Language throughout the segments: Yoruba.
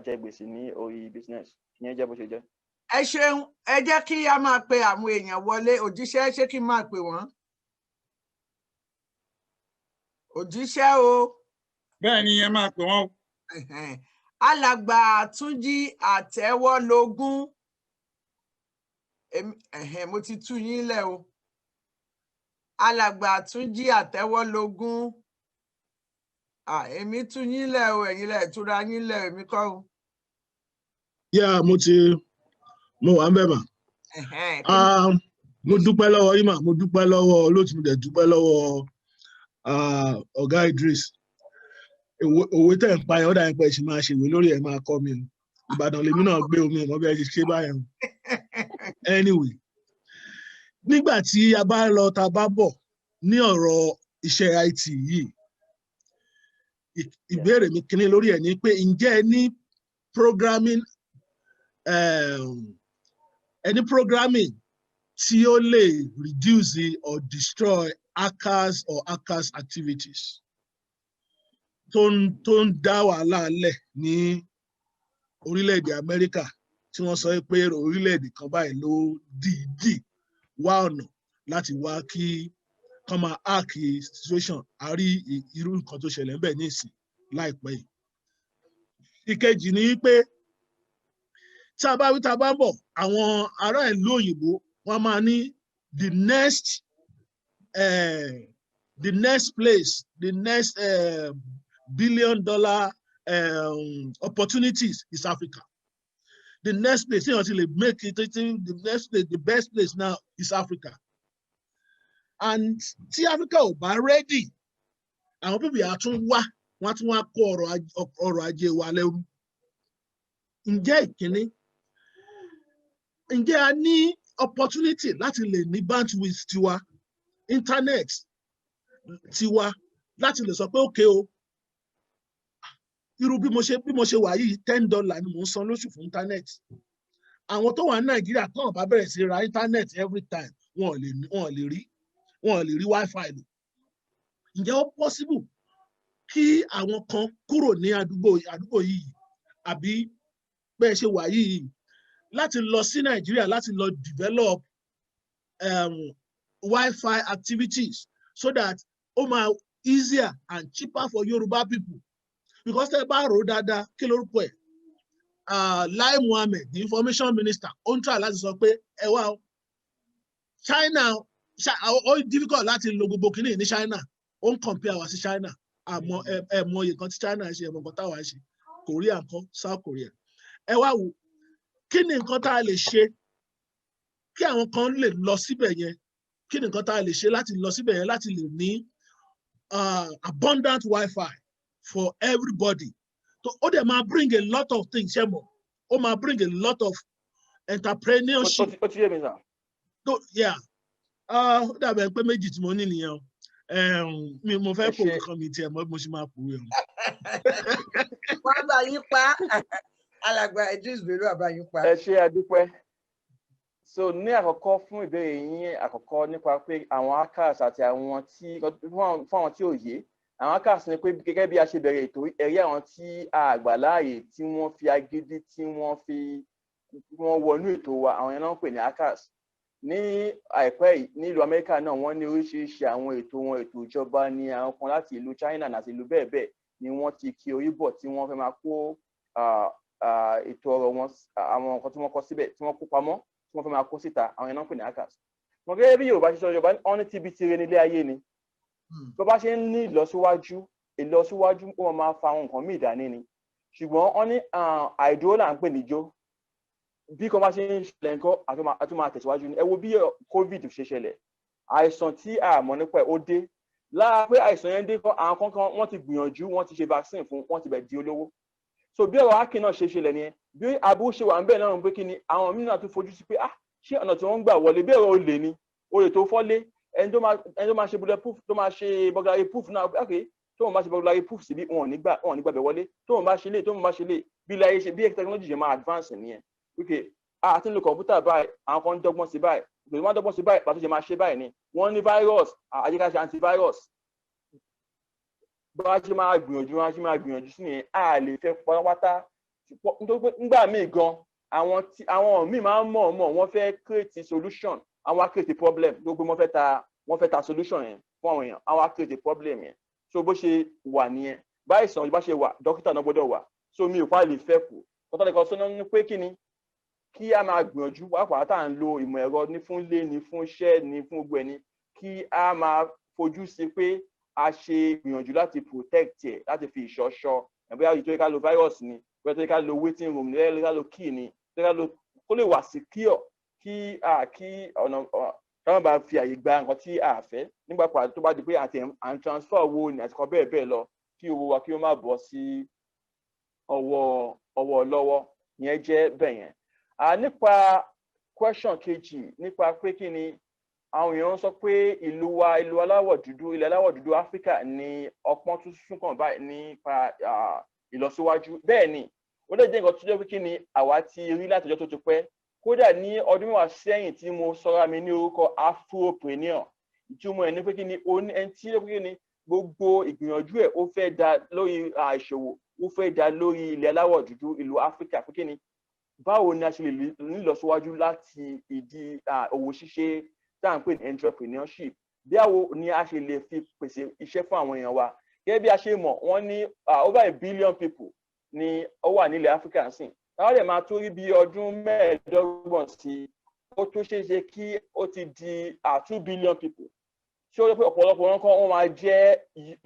jẹ gbèsè ní orí business ìyẹn jẹ́ bó ṣe jẹ́. Ẹ ṣeun, ẹ jẹ́ kí a máa pe àwọn èèyàn wọlé. Òjíṣẹ́, ṣé kí n máa pè wọ́n? Òjíṣẹ́ o. Bẹ́ẹ̀ ni ẹ máa pè wọ́n. Alàgbà Túnjí Àtẹ́wọ́lógún. Mo ti tú yín lẹ̀ o. Alàgbà Túnjí Àtẹ́wọ́lógún. Èmi tú yín lẹ̀ o, ẹ̀yin lẹ̀ túra yín lẹ̀, èmi kọ́ o. Mo wà ń bẹ̀ mà. Mo dúpẹ́ lọ́wọ́ yín mà, mo dúpẹ́ lọ́wọ́ olóòtú, mo dẹ̀ dúpẹ́ lọ́wọ́ ọ̀gá Idris. Òwe tẹ̀ ń pa ẹ̀ ọ́dà ẹ̀pẹ́ ṣì máa ṣèwé lórí ẹ̀ máa kọ́ mi o. Ìbàdàn lèmi náà gbé omi ọmọ bí ẹ ṣe báyẹn o. Anyway, nígbà tí a bá lọ ta bá bọ̀ ní ọ̀rọ̀ iṣẹ́ IT yìí, ìbéèrè mi kíní lórí ẹ̀ ni pé ǹjẹ́ ẹ ní programming tí ó lè reduce or destroy hackers or hackers activities tó ń dá wàhálà lẹ̀ ní orílẹ̀-èdè Amẹ́ríkà tí wọ́n sọ pé orílẹ̀-èdè kan báyìí ló dìídì wá ọ̀nà láti wá kí kán máa hack situation. A rí irú nǹkan tó ṣẹlẹ̀ ń bẹ̀ nísìn láìpẹ́ yìí. Ìkejì ni pé tí a bá wí tá a bá ń bọ̀, àwọn ará ìlú òyìnbó wọ́n máa ní the next place, the next billion-dollar opportunities is Africa. The next place, until they make it, the best place now is Africa. And tí Africa ò bá ready, àwọn pípì àtún wá, wọ́n tún wá kó ọrọ̀ ajé wa lẹ́rú. Ǹjẹ́ ìkíní, ǹjẹ́ a ní opportunity láti lè ní bandwidth tiwa, internet tiwa, láti lè sọ pé okay o, irú bí mo ṣe wà yìí $10 ni mò ń san lóṣù fún internet. Àwọn tó wà ní Nàìjíríà tán bá bẹ̀rẹ̀ sí ra internet every time, wọn ò lè rí Wi-Fi lò. Ǹjẹ́ ó possible kí àwọn kan kúrò ní àdúgbò yìí àbí bẹ́ẹ̀ ṣe wà yìí láti lọ sí Nàìjíríà láti lọ develop Wi-Fi activities so that ó máa easier and cheaper for Yoruba people? Because tẹ́ bá rò dáadáa, kí lórúkọ ẹ̀? Lai Mohammed, the information minister, ó ń try láti sọ pé ẹ wá o, China ó difficult láti lo gbogbo kìíní ní China, ó ń compare wa sí China, àmọ́ ẹ mọ iye kan tí China ṣe, ẹ mọ nǹkan táwa ṣe, Korea ńkọ́, South Korea. Ẹ wá wò, kí ni nǹkan tá a lè ṣe kí àwọn kan lè lọ síbẹ̀ yẹn? Kí ni nǹkan tá a lè ṣe láti lọ síbẹ̀ yẹn láti lè ní abundant Wi-Fi for everybody? Ó dẹ̀ máa bring a lot of things, ṣé mo? Ó máa bring a lot of entrepreneurship. Ó ti yé mi sà. Ó dàbẹ̀ pé méjì tí mo ní nìyẹn o. Mo fẹ́ kó nǹkan mi tiẹ̀ mọ́ bí mo ṣe máa kú yẹn. Wọ́n bá yín pa. Alàgbà Idris Bello àbá yín pa. Ẹ ṣé, a dúpẹ́. So ní àkọ́kọ́ fún ìbéèrè yín àkọ́kọ́ nípa pé àwọn hackers àti àwọn fún àwọn tí ò yé, àwọn hackers ni pé gẹ́gẹ́ bí a ṣe bẹ̀rẹ̀ ètò ẹ̀rí àwọn tí a gbà láàyè tí wọ́n fi agídí tí wọ́n wọnú ètò wa, àwọn yẹn náà ń pè ní hackers. Ní àìpẹ́ yìí ní ìlú Amẹ́ríkà náà wọ́n ní oríṣiríṣi àwọn ètò ìjọba ní àwọn kan láti ìlú China àti ìlú bẹ́ẹ̀ bẹ́ẹ̀ ni wọ́n ti kí orí bọ̀ tí wọ́n fẹ́ máa kó ètò ọ̀rọ̀ wọn, àwọn nǹkan tí wọ́n kọ síbẹ̀ tí wọ́n kó pamọ́ tí wọ́n fẹ́ máa kó síta, àwọn yẹn náà ń pè ní hackers. Wọ́n gẹ́gẹ́ bí Yorùbá ṣe sọ, Yorùbá wọn ní tíbi tire nílé ayé ni. Bó bá ṣe ń ní ìlọsíwájú ó máa fa àwọn nǹkan míì dání ni. Ṣùgbọ́n wọ́n ní àìdúró là ń pè níjó. Bí kan bá ṣe ń ṣẹlẹ̀ nǹkan àti máa tẹ̀síwájú ni. Ẹ wo bí COVID ṣe ṣẹlẹ̀. Àìsàn tí a mọ̀ nípa ẹ̀ ó dé. Lára pé àìsàn yẹn dé kọ́ àwọn kankan wọ́n ti gbìyànjú, wọ́n ti ṣe vaccine fún, wọ́n ti bẹ̀ di olówó. So bí ọ̀rọ̀ hacking náà ṣe ṣẹlẹ̀ nìyẹn, bí aburú ṣe wà ń bẹ̀ náà pé kí ni àwọn mìíràn tún fojú sí pé ṣé ọ̀nà tí wọ́n ń gbà wọlé bí ọ̀rọ̀ olè ni, olè tó fọ́lé, ẹni tó máa ṣe bulletproof tó máa ṣe burglary proof náà, okay, tó wọn bá ṣe burglary proof síbi wọn ò ní gbà bẹ̀ wọlé, tó wọn bá ṣe lé bí ilé ayé ṣe bí technology ṣe máa advance nìyẹn. Okay, àti ń lo kọ̀ǹpútà báyìí, àwọn kan ń dọ́gbọ́n sí báyìí, ìgbésẹ̀ wọn dọ́gbọ́n sí báyìí, pàtó ṣe máa ṣe báyìí ni, wọ́n ní virus, àyíká ṣe antivirus. Bá ṣe máa gbìyànjú sí nìyẹn, a lè fẹ́ pátápátá nítorí pé nígbà míì gan àwọn míì máa ń mọ̀ wọ́n fẹ́ create solution àwọn á create problem gbogbo wọ́n fẹ́ ta solution yẹn fún àwọn èèyàn àwọn á create problem yẹn so bó ṣe wà nìyẹn báyìí sàn bá ṣe wà dókítà náà gbọ́dọ̀ wà so mi ò fà lè fẹ́ kù kọ́tàlẹ́kọ̀ọ́ sọ́nà ní pé kí ni kí a máa gbìyànjú wákàtí tá à ń lo ìmọ̀ ẹ̀rọ ní fún ilé ní fún iṣẹ́ ní fún gbogbo ẹni kí a máa fojú sí pé a ṣe gbìyànjú láti protect ẹ̀ láti fi ìṣọ́ṣọ́ ẹ̀bí àwọn ìtòrí ká lo virus ni bẹ́ẹ̀ tó ká lo waiting room ní ká lo key ni kó lè wà secure kí ọ̀nà káwọn bá fi àyè gba nǹkan tí a fẹ́ nígbà pàdé tó bá di pé à ń transfer owó ni àti kan bẹ́ẹ̀ bẹ́ẹ̀ lọ kí owó wa kí ó má bọ́ sí ọwọ́ lọ́wọ́ yẹn jẹ́ bẹ́ẹ̀ yẹn. Nípa question kejì nípa pé kí ni àwọn èèyàn sọ pé ìlú aláwọ̀ dúdú ilẹ̀ aláwọ̀ dúdú Áfíríkà ní ọpọ́n tún sún kàn báyìí nípa ìlọsíwájú bẹ́ẹ̀ ni ó lè jẹ́ nǹkan tó jẹ́ pé kí ni àwa ti rí látọjọ́ tó ti pẹ́ kódà ní ọdún mẹ́wàá sẹ́yìn tí mo sọra mi ní orúkọ Afropreneur ìtumọ̀ ẹ̀ ní pé kí ni ẹni tí ó pé kí ni gbogbo ìgbìyànjú ẹ̀ ó fẹ́ dá lórí ìṣòwò ó fẹ́ dá lórí ilẹ̀ aláwọ̀ dúdú ìlú Áfíríkà pé kí ni báwo ni a ṣe lè nílọsíwájú láti ìdí òwò ṣíṣe tá à ń pè ní entrepreneurship báwo ni a ṣe lè fi pèsè iṣẹ́ fún àwọn èèyàn wa gẹ́gẹ́ bí a ṣe mọ̀ wọ́n ní over a billion people ni ó wà nílẹ̀ Áfíríkà sìn táwọn lè máa tó rí bí ọdún mẹ́ẹ̀ẹ́dọ́gbọ̀n sí ó tó ṣeé ṣe kí ó ti di 2 billion people ṣé ó yẹ pé ọ̀pọ̀lọpọ̀ wọn kọ́ wọ́n máa jẹ́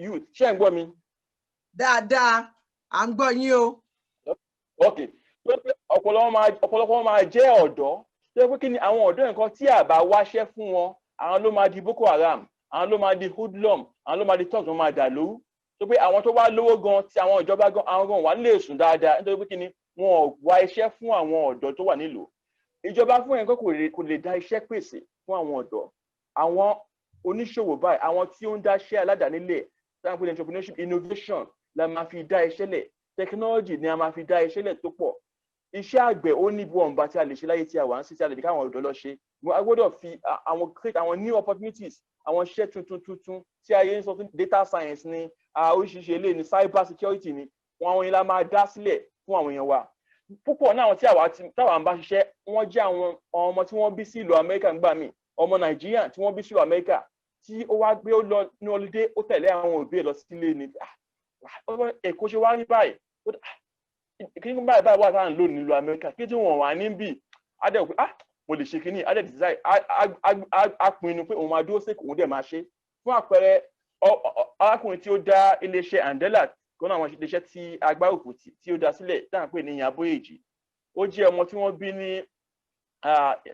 youth ṣé ẹ̀ ń gbọ́ mi. dáadáa à ń gbọ́ yín o. ok ọ̀pọ̀lọpọ̀ wọn máa jẹ́ ọ̀dọ́ ṣé ó yẹ pé kí ni àwọn ọ̀dọ́ nǹkan tí a bá wáṣẹ́ fún wọn àwọn ló máa di Boko Haram àwọn ló máa di hoodlum àwọn ló máa di thugs wọn máa dà lóru tó pé àwọn tó wá lówó gan tí àwọn ìjọba gan àwọn gan wà lè sùn dáadáa nítorí pé kí ni wọn ò wá iṣẹ́ fún àwọn ọ̀dọ́ tó wà nílùú ìjọba fún ẹ̀kọ́ kò lè dá iṣẹ́ pèsè fún àwọn ọ̀dọ́ àwọn oníṣòwò báyìí àwọn tí ó ń dáṣẹ́ aládàánílẹ̀ táwọn pè ní entrepreneurship innovation la máa fi dá iṣẹ́ lẹ̀ technology ni a máa fi dá iṣẹ́ lẹ̀ tó pọ̀ iṣẹ́ àgbẹ̀ ó ní bọ̀ǹba tí a lè ṣe láyé tí a wà ń sí tí a lè dé káwọn ọ̀dọ́ lọ ṣe a gbọ́dọ̀ fi create àwọn new opportunities àwọn iṣẹ́ tuntun tí ayé ń sọ fún data science ni oríṣiríṣi eléyìí ni cyber security ni àwọn yẹn la máa dá sílẹ̀ fún àwọn èèyàn wa púpọ̀ náà tí táwa ń bá ṣiṣẹ́ wọ́n jẹ́ àwọn ọmọ tí wọ́n bí sí ìlú Amẹ́ríkà ń gbà mí ọmọ Nàìjíríà tí wọ́n bí sí ìlú Amẹ́ríkà tí ó wá gbé ó lọ ní ọlídé ó tẹ̀lé àwọn òbí ẹ̀ lọ sílé ni Èkó ṣe wá rí báyìí kí ní báyìí wà táà ń lò nílùú Amẹ́ríkà kí tí wọ́n wà níbí adé pé mo lè ṣe kínní adé design á pinnu pé òun máa dúró sí òun dẹ̀ máa ṣe fún àpẹẹrẹ arákùnrin tí ó dá iléeṣẹ́ Andela kan náà àwọn iléeṣẹ́ tí agbárùkù tí ó dá sílẹ̀ tá à ń pè ní Ìyábóyèjì ó jẹ́ ọmọ tí wọ́n bí ní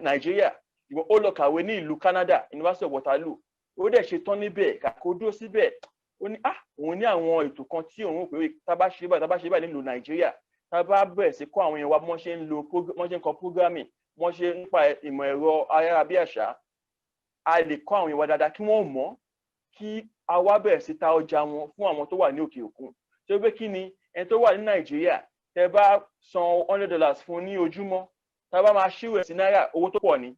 Nàìjíríà ìwọ̀n ó lọ kàwé ní ìlú Canada University of Waterloo ó dẹ̀ ṣe tán níbẹ̀ kàkó dúró síbẹ̀ ó ní òun ní àwọn ètò kan tí òun rò pé tá bá ṣe báyìí nílùú Nàìjíríà tá bá bẹ̀rẹ̀ sí kọ́ àwọn èèyàn wa bí wọ́n ṣe ń kọ programming wọ́n ṣe nípa ìmọ̀ ẹ̀rọ ayárabíàṣá a lè kọ́ àwọn èèyàn wa dáadáa kí wọ́n mọ̀ kí a wá bẹ̀rẹ̀ sí ta ọjà wọn fún àwọn tó wà ní òkè òkun tí ó pé kí ni ẹni tó wà ní Nàìjíríà tẹ́ bá san $100 fún ní ojúmọ́ tá bá máa ṣírò ẹ̀ sí náírà owó tó pọ̀ ni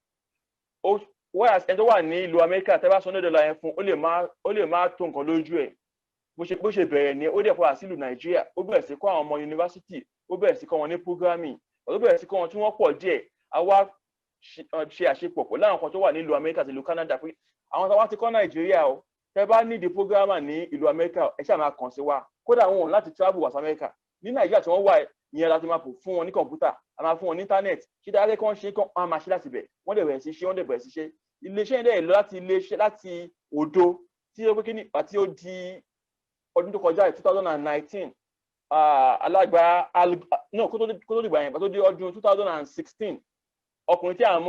whereas ẹni tó wà ní ìlú Amẹ́ríkà tẹ́ bá san $100 yẹn fún ó lè má tó nǹkan lójú ẹ̀ bó ṣe bẹ̀rẹ̀ ni ó dẹ̀ padà sílùú Nàìjíríà ó bẹ̀rẹ̀ sí kọ́ àwọn ọmọ yunifásitì ó bẹ̀rẹ̀ sí kọ́ wọn ní programming ó bẹ̀rẹ̀ sí kọ́ wọn tí wọ́n pọ̀ díẹ̀ a wá ṣe àṣepọ̀ pọ̀ láwọn kan tó wà ní ìlú Amẹ́ríkà àti ìlú Canada pé àwọn tó wá ti kọ́ Nàìjíríà o tẹ́ bá ní di programmer ní ìlú Amẹ́ríkà ẹ ṣáà máa kàn sí wa kódà wọn láti travel wá sí Amẹ́ríkà ní Nàìjíríà tí wọ́n wà ìyẹn láti máa fún wọn ní kọ̀ǹpútà a máa fún wọn ní internet ṣé dáadé kan ṣe kán á máa ṣe láti bẹ̀ wọ́n dẹ̀ bẹ̀rẹ̀ sí ṣe wọ́n dẹ̀ bẹ̀rẹ̀ sí ṣe iléeṣẹ́ yẹn dẹ̀ lọ láti iléeṣẹ́ láti òdo tí ó pé kíní àti ó di ọdún tó kọjá 2019 alágbá náà kó tó dìgbà yẹn tó di ọdún 2016 ọkùnrin tí a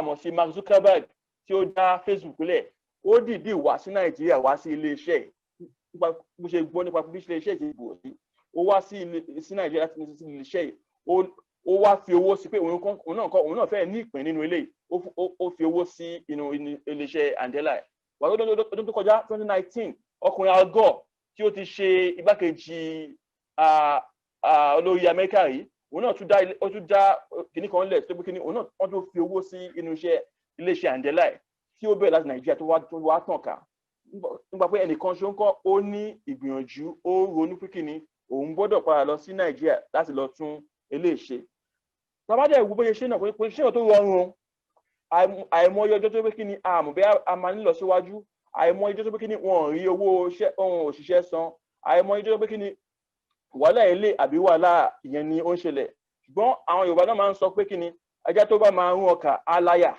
mọ̀ sí Mark Zuckerberg tí ó dá Facebook lẹ̀ ó dìídì wá sí Nàìjíríà wá sí iléeṣẹ́ nípa bó ṣe gbọ́ nípa bí iléeṣẹ́ ṣe bò sí ó wá sí Nàìjíríà láti ní sí iléeṣẹ́ ó wá fi owó sí pé òun náà fẹ́ ní ìpín nínú ilé ó fi owó sí inú iléeṣẹ́ Andela wà lọ́dún tó kọjá 2019 ọkùnrin Al Gore tí ó ti ṣe igbákejì olórí Amẹ́ríkà rí òun náà tún dá kìnnì kan lẹ̀ tó pé kìnnì òun náà wọ́n tó fi owó sí inú iléeṣẹ́ Andela tí ó bẹ̀rẹ̀ láti Nàìjíríà tó wá tàn ká nígbà pé ẹnìkan ṣe ń kọ́ ó ní ìgbìyànjú ó ronú pé kìnnì òun gbọ́dọ̀ padà lọ sí Nàìjíríà láti lọ tún eléyìí ṣe bàbá dẹ̀ wo bóyá ṣe náà kò ṣe tó rọrùn àìmọye ọjọ́ tó pé kí ni àmọ́ bí a máa ń lọ síwájú àìmọye ọjọ́ tó pé kí ni wọn ò rí owó ohun òṣìṣẹ́ san àìmọye ọjọ́ tó pé kí ni wàhálà ilé àbí wàhálà ìyẹn ni ó ń ṣẹlẹ̀ ṣùgbọ́n àwọn Yorùbá náà máa ń sọ pé kí ni ajá tó bá máa rún ọkà aláyà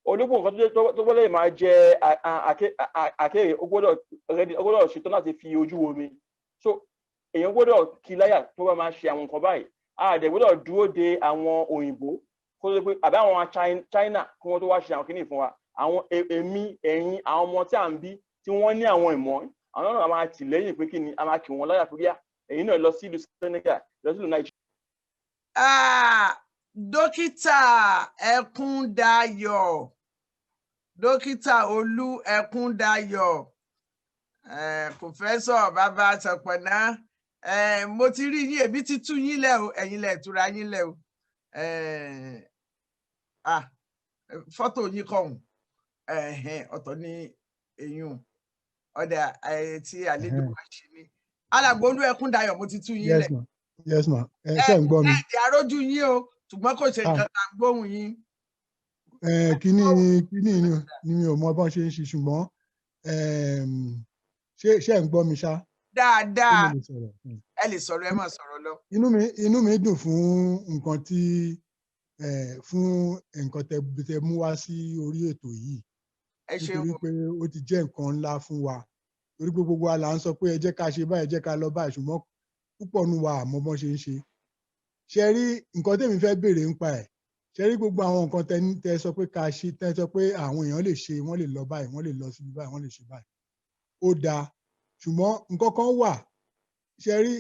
ológun nǹkan tó gbọ́dọ̀ máa jẹ àkèrè ó gbọ́dọ̀ ṣetán láti fi ojú wo mi so èèyàn gbọ́dọ̀ kí láyà tó bá máa ṣe àwọn nǹkan báyìí àdẹ̀ gbọ́dọ̀ dúró de àwọn òyìnbó kó tó pé àbí àwọn China kí wọ́n tó wá ṣe àwọn kìíní fún wa àwọn èmi ẹ̀yin àwọn ọmọ tí à ń bí tí wọ́n ní àwọn ìmọ̀ àwọn náà máa tì lẹ́yìn pé kí ni a máa kí wọn láyà fúríà ẹ̀yin náà lọ sí ìlú Senegal lọ sí ìlú Nàìjíríà. Dókítà Ẹkúndayọ̀ Dókítà Olú Ẹkúndayọ̀ Pòfẹ́sọ̀ Bàbá Sọ̀pọ̀nà mo ti rí yín èmi ti tú yín lẹ̀ o ẹ̀yin lẹ̀ túra yín lẹ̀ o fọ́tò yín kọ̀hún ọ̀tọ̀ ní eyín ọ̀dà tí àlejò wá ṣe ní alàgbà Olú Ẹkúndayọ̀ mo ti tú yín lẹ̀. Yes ma ṣe ń gbọ́ mi. ẹ̀ẹ́dì arójú yín o ṣùgbọ́n kò ṣe nǹkan kan gbóhùn yín. kíní ni mi ò mọ bọ́n ṣe ń ṣe ṣùgbọ́n ṣé ń gbọ́ mi ṣá. dáadáa ẹ lè sọ̀rọ̀ ẹ máa sọ̀rọ̀ lọ. inú mi dùn fún nǹkan tí fún nǹkan tẹ mú wá sí orí ètò yìí nítorí pé ó ti jẹ́ nǹkan ńlá fún wa torí pé gbogbo wa là ń sọ pé ẹ jẹ́ ká ṣe báyìí ẹ jẹ́ ká lọ báyìí ṣùgbọ́n púpọ̀ nù wa àmọ́ bọ́n ṣe ń ṣe ṣe rí nǹkan tèmi fẹ́ béèrè nípa ẹ̀ ṣe rí gbogbo àwọn nǹkan tẹ sọ pé ká ṣe tẹ sọ pé àwọn èèyàn lè ṣe wọ́n lè lọ báyìí wọ́n lè lọ síbi báyìí wọ́n lè ṣe báyìí ó dáa ṣùgbọ́n nǹkan kan wà ṣe rí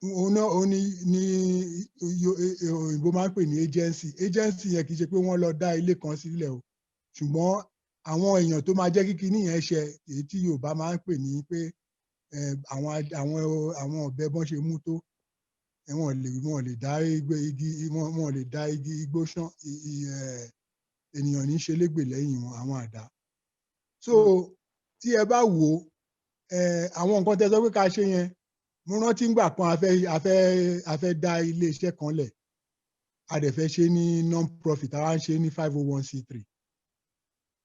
òun ni òyìnbó máa ń pè ní agency yẹn kì í ṣe pé wọ́n lọ dá ilé kan sílẹ̀ o ṣùgbọ́n àwọn èèyàn tó máa jẹ́ kíkí nìyẹn ṣe èyí tí Yorùbá máa ń pè ní pé àwọn ọ̀bẹ bọ́n ṣe mú tó wọ́n lè dá igi igbó ṣán ènìyàn ní ṣe légbè lẹ́yìn wọn àwọn àdá so tí ẹ bá wò àwọn nǹkan tẹ́ sọ pé ká ṣe yẹn mo rántí ngbà kan a fẹ́ dá iléeṣẹ́ kan lẹ̀ a dẹ̀ fẹ́ ṣe ní non-profit àwa ń ṣe ní 501c3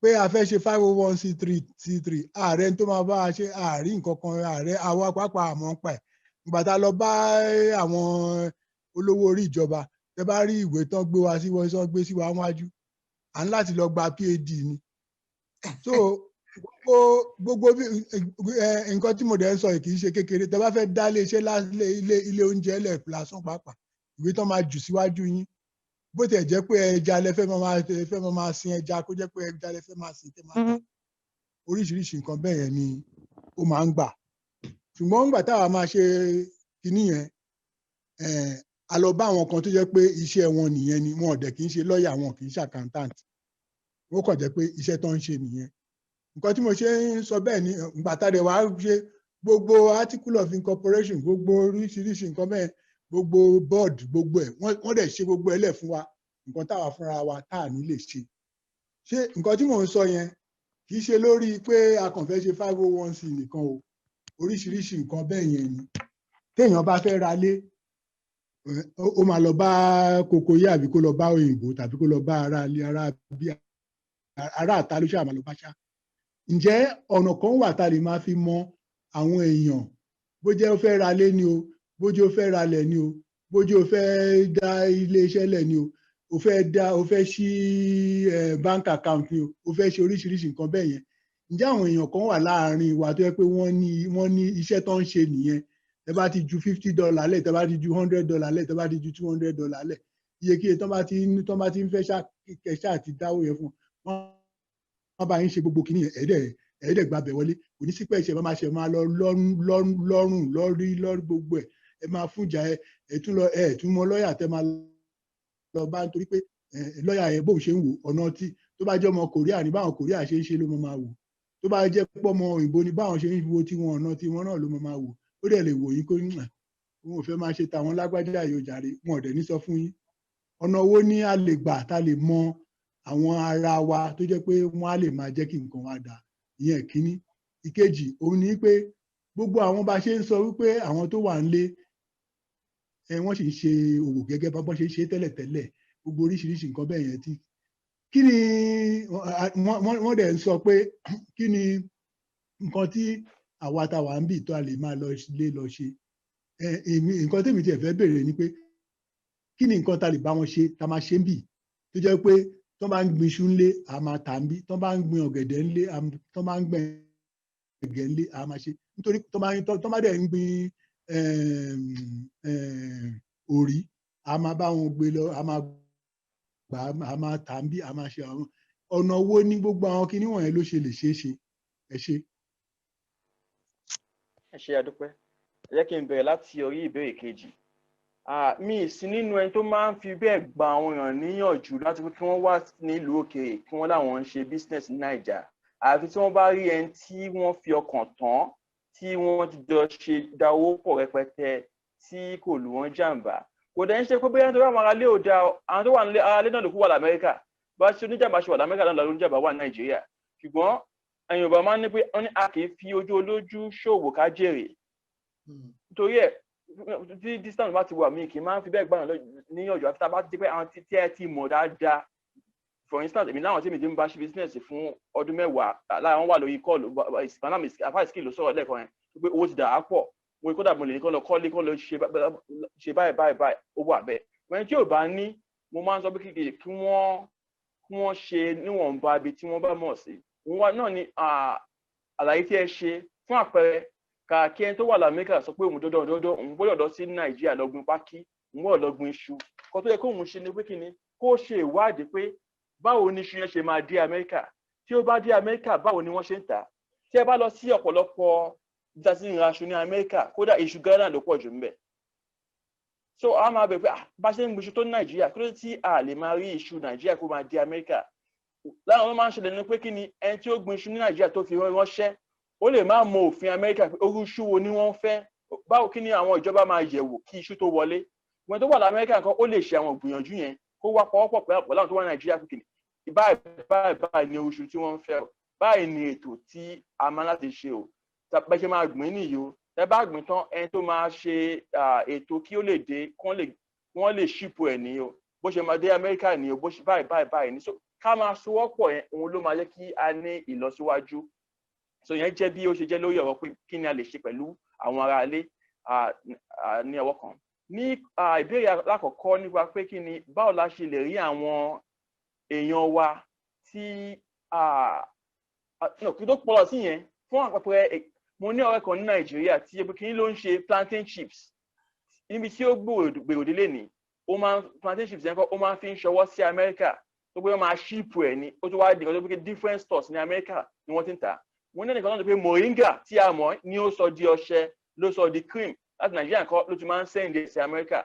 pé a fẹ́ ṣe 501c3 ààrẹ tó máa bá a ṣe ààrí nǹkan kan ààrẹ àwa pápá àmọ́ pa ẹ̀ ìgbà tá a lọ bá àwọn olówó orí ìjọba tẹ bá rí ìwé tán gbé wa sí wọn gbé sí wa wájú à ń láti lọ gba PhD ni so gbogbo nǹkan tí mo dẹ̀ ń sọ kì í ṣe kékeré tẹ bá fẹ́ dá iléeṣẹ́ ilé oúnjẹ lẹ̀ lásán pàápàá ìwé tán máa jù síwájú yín bó tẹ̀ jẹ́ pé ẹja lẹ fẹ́ máa sin ẹja kó jẹ́ pé ẹja lẹ fẹ́ máa sin tẹ́ máa ta oríṣiríṣi nǹkan bẹ́ẹ̀ yẹn ni ó máa ń gbà ṣùgbọ́n nígbà táwa máa ṣe kinní yẹn a lọ bá àwọn kan tó jẹ́ pé iṣẹ́ wọn nìyẹn ni wọn ò dẹ̀ kì í ṣe lọ́ọ̀yà wọn kì í ṣe accountant wọ́n kàn jẹ́ pé iṣẹ́ tó ń ṣe nìyẹn nǹkan tí mo ṣe ń sọ bẹ́ẹ̀ ni ìgbà tá a dẹ̀ wá ṣe gbogbo article of incorporation gbogbo oríṣiríṣi nǹkan bẹ́ẹ̀ gbogbo board gbogbo ẹ̀ wọ́n dẹ̀ ṣe gbogbo ẹ̀ lẹ̀ fún wa nǹkan táwa fúnra wa tá à ní lè ṣe nǹkan tí mò ń sọ yẹn kì í ṣe lórí pé a kàn fẹ́ ṣe 501c nìkan o oríṣiríṣi nǹkan bẹ́ẹ̀ yẹn ni téèyàn bá fẹ́ ra lé ó máa lọ bá kokoyé àbí kó lọ bá òyìnbó tàbí kó lọ bá ará àta ló ṣáà máa lọ bá ṣá ǹjẹ́ ọ̀nà kan wà tá a lè máa fi mọ àwọn èèyàn bó jẹ́ ó fẹ́ ra lé ni o bójú ó fẹ́ ralẹ̀ ni o bójú ó fẹ́ dá iléeṣẹ́ lẹ̀ ni o ó fẹ́ ṣí bank account ni o ó fẹ́ ṣe oríṣiríṣi nǹkan bẹ́ẹ̀ yẹn ǹjẹ́ àwọn èèyàn kan wà láàárín wa tó yẹ pé wọ́n ní iṣẹ́ tó ń ṣe nìyẹn tẹ́ bá ti ju $50 lẹ̀ tẹ́ bá ti ju $100 lẹ̀ tẹ́ bá ti ju $200 lẹ̀ iyekíye tán bá ti ń fẹ́ ṣáà ti dáwó yẹn fún wọn bá yín ṣe gbogbo kìíní ẹ̀ẹ́dẹ̀ gbàbẹ̀ wọlé kò ní sí pé ẹ̀ṣẹ̀ máa ṣe máa lọ lọ́rùn lọ́rí gbogbo ẹ̀ ẹ máa fúnjà ẹ tún mọ lọ́ọ̀yà tẹ́ máa lọ bá nítorí pé lọ́ọ̀yà yẹn bóun ṣe ń wò ọ̀nà tí tó bá jẹ́ ọmọ Korea ní báwọn Korea ṣe ń ṣe ló máa wò tó bá jẹ́ pọ́ ọmọ òyìnbó ní báwọn ṣe ń wo tiwọn ọ̀nà tiwọn náà ló máa wò ó dẹ̀ lè wò yín kó ní òun ò fẹ́ máa ṣe tàwọn lágbájá yóò jàre wọn ò dẹ̀ ní sọ fún yín ọ̀nà owó ní a lè gbà tá lè mọ àwọn ara wa tó jẹ́ pé wọ́n á lè máa jẹ́ kí nǹkan wa dà ìyẹn kíní ìkejì òun ni pé gbogbo àwọn bá ṣe ń sọ wípé àwọn tó wà nílé wọ́n sì ń ṣe òwò gẹ́gẹ́ bá bọ́n ṣe ń ṣe tẹ́lẹ̀tẹ́lẹ̀ gbogbo oríṣiríṣi nǹkan bẹ́ẹ̀ yẹn tí kí ni wọ́n dẹ̀ ń sọ pé kí ni nǹkan tí àwa táwa ń bì tó a lè máa lọ ṣe nǹkan tèmi tiẹ̀ fẹ́ bèèrè ni pé kí ni nǹkan tá lè bá wọn ṣe tá máa ṣe ń bì tó jẹ́ pé tó bá ń gbin iṣu ńlé a máa tà ń bí tó bá ń gbin ọ̀gẹ̀dẹ̀ ńlé tó bá ń gbin ẹ̀gẹ́ ńlé a máa ṣe nítorí tó bá dẹ̀ ń gbin òrí a máa bá wọn gbé lọ a máa gbà a máa tà ń bí a máa ṣe àwọn ọ̀nà owó ní gbogbo àwọn kinní wọ̀nyẹn ló ṣe lè ṣeé ṣe ẹ ṣe. ẹ ṣe àdúpẹ́ ẹ jẹ́ kí n bẹ̀rẹ̀ láti orí ìbéèrè kejì. Mi sí nínú ẹni tó máa ń fi bẹ́ẹ̀ gba àwọn èèyàn níyànjú láti pé kí wọ́n wá nílùú òkèèrè kí wọ́n láwọn ń ṣe business ní Naija àfi tí wọ́n bá rí ẹni tí wọ́n fi ọkàn tán tí wọ́n ti jọ ṣe da owó pọ̀ rẹpẹtẹ tí kò lù wọ́n jàǹbá kò dẹ̀ ń ṣe pé bóyá nítorí àwọn aráalé ò da àwọn tó wà nílé aráalé náà ló kú wà l'Amẹ́ríkà bá ṣe oníjàmbá ṣe wà l'Amẹ́ríkà náà lọ́dún jàmbá wà ní Nàìjíríà ṣùgbọ́n ẹ̀yin Yorùbá máa ń ní pé wọ́n ní a kì í fi ojú olójú ṣòwò ká jèrè nítorí ẹ̀ tí distance bá ti wà mí kì í máa ń fi bẹ́ẹ̀ gbà níyànjú àti tá a bá ti di pé àwọn tí ẹ ti mọ̀ dáadáa for instance èmi láwọn tí mi ti ń bá ṣe business fún ọdún mẹ́wàá lára wọn wà lórí kọ́ọ̀lù àfáìsíkì ló sọ̀rọ̀ lẹ́ẹ̀kan yẹn pé owó ti dà á pọ̀ mo kódà mo lè ní kọ́ lọ kọ́lé kọ́ lọ ṣe báyìí owó àbẹ̀ wọ́n tí ò bá ní mo máa ń sọ pé kí wọ́n ṣe níwọ̀nba ibi tí wọ́n bá mọ̀ sí wọn náà ni àlàyé tí ẹ ṣe fún àpẹẹrẹ kàkí ẹni tó wà l'Amẹ́ríkà sọ pé òun dọ́dọ́ òun gbọ́dọ̀ lọ sí Nàìjíríà lọ gbin pákí òun gbọ́dọ̀ lọ gbin iṣu kó tó yẹ kó òun ṣe ni pé kí ni kó ṣe ìwádìí pé báwo ni iṣu yẹn ṣe máa dé Amẹ́ríkà tí ó bá dé Amẹ́ríkà báwo ni wọ́n ṣe ń tà tí ẹ bá lọ sí ọ̀pọ̀lọpọ̀ ìdásí ìrìn aṣọ ní Amẹ́ríkà kódà iṣu Ghana ló pọ̀ jù ńbẹ̀ so a máa bẹ̀ pé bá ṣe ń gbin iṣu tó ní Nàìjíríà kí ló tí a lè máa rí iṣu Nàìjíríà kó máa dé Amẹ́ríkà láwọn máa ń ṣẹlẹ̀ ní pé kí ni ẹni tí ó gbin iṣu ní Nàìjíríà tó fi ránṣẹ́ ó lè má mọ òfin Amẹ́ríkà pé orú iṣu wo ni wọ́n fẹ́ báwo kí ni àwọn ìjọba máa yẹ̀wò kí iṣu tó wọlé wọn tó wà l'Amẹ́ríkà kan ó lè ṣe àwọn ìgbìyànjú yẹn kó wá pọ̀wọ́pọ̀ pẹ̀lú àwọn tó wà ní Nàìjíríà pé kí ni báyìí ni oṣù tí wọ́n ń fẹ́ o báyìí ni ètò tí a máa láti ṣe o bẹ́ẹ̀ ṣe máa gbìn nìyí o ẹ bá gbìn tán ẹni tó máa ṣe ètò kí ó lè dé wọ́n lè ṣípò ẹ̀ ní o bó ṣe máa dé Amẹ́ríkà ní o bó ṣe báyìí ní so ká máa sowọ́pọ̀ yẹn òun ló máa jẹ́ kí a ní ìlọsíwájú so yẹn jẹ́ bí ó ṣe jẹ́ lórí ọ̀rọ̀ pé kí ni a lè ṣe pẹ̀lú àwọn ará ilé ní ọwọ́ kan ní ìbéèrè alákọ̀ọ́kọ́ nípa pé kí ni báwo la ṣe lè rí àwọn èèyàn wa tí kí tó pọ̀ sí yẹn fún àpapọ̀ mo ní ọ̀rẹ́ kan ní Nàìjíríà tí ebi kìíní ló ń ṣe plantain chips níbi tí ó gbèrò délé ní plantain chips yẹn kọ́ ó máa ń fi ń ṣọwọ́ sí Amẹ́ríkà tó pé wọ́n máa ṣíìpù ẹ̀ ní ó tó wá di nǹkan tó pé different stores ní Amẹ́ríkà ni wọ́n ti ń tà wọ́n ní ẹnìkan náà tó pé moringa tí a mọ̀ ní ó sọ di ọṣẹ ló sọ di cream láti Nàìjíríà kọ́ ló ti máa ń sẹ́ǹdẹ̀ sí Amẹ́ríkà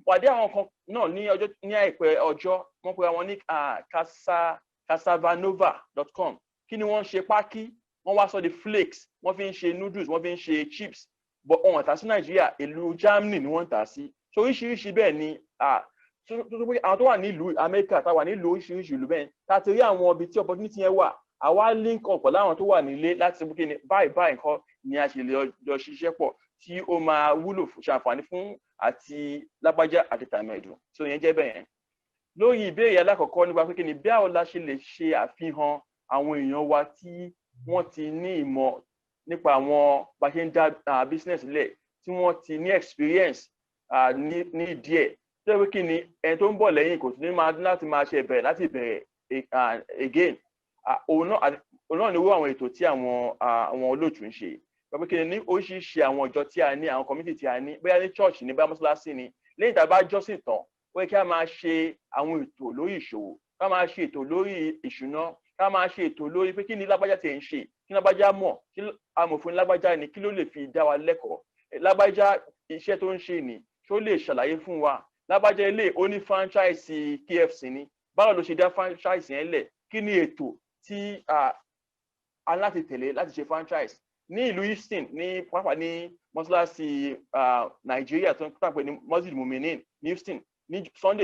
pàdé àwọn kan náà ní àìpẹ́ ọjọ́ wọ́n pe àwọn ní casavanova.com kí ni wọ́n ṣe pákí wọ́n wá sọ di flakes wọ́n fi ń ṣe noodles wọ́n fi ń ṣe chips but wọ́n tà sí Nàìjíríà ìlú Germany ni wọ́n tà sí so oríṣiríṣi bẹ́ẹ̀ ni àwọn tó wà nílùú Amẹ́ríkà tá wà nílùú oríṣiríṣi ìlú bẹ́ẹ̀ tá ti rí àwọn ibi tí opportunity yẹn wà àwa link up pẹ̀lú àwọn tó wà nílé láti sọ pé báyìí nǹkan ni a ṣe lè jọ ṣiṣẹ́ pọ̀ tí ó máa wúlò ṣàǹfààní fún àti lágbájá àti tàmẹ̀dù so yẹn jẹ́ bẹ́ẹ̀ yẹn lórí ìbéèrè alákọ̀ọ́kọ́ nípa pé kí ni bí àwọn la ṣe lè ṣe àfihàn àwọn èèyàn wa tí wọ́n ti ní ìmọ̀ nípa àwọn bá ṣe ń dá business lẹ̀ tí wọ́n ti ní experience ní díẹ̀ tó yẹ pé kí ni ẹni tó ń bọ̀ lẹ́yìn kò tún ní láti máa ṣe bẹ̀rẹ̀ láti bẹ̀rẹ̀ again òun náà ni owó àwọn ètò tí àwọn olóòtú ń ṣe pẹ̀lú kí ni ní oríṣiríṣi àwọn ìjọ tí a ní àwọn community tí a ní bóyá ní church ní bá mọ́ṣáláṣí ni lẹ́yìn tá a bá jọ́sìn tán ó yẹ kí a máa ṣe àwọn ètò lórí ìṣòwò ká máa ṣe ètò lórí ìṣúná ká máa ṣe ètò lórí pé kí ni lágbájá ti ń ṣe kí lágbájá mọ̀ kí amòfin lágbájá ni kí ló lè fi dá wa lẹ́kọ̀ọ́ lágbájá iṣẹ́ tó ń ṣe ni tó lè ṣàlàyé fún wa lágbájá ilé ó ní franchise KFC ni báwo ló ṣe dá franchise yẹn lẹ̀ kí ni ètò tí a láti tẹ̀lé láti ṣe franchise ní ìlú Houston ní pápá ní mọ́ṣáláṣí Nàìjíríà tó ń pàpẹ ní Masjid Muminin ní Houston ní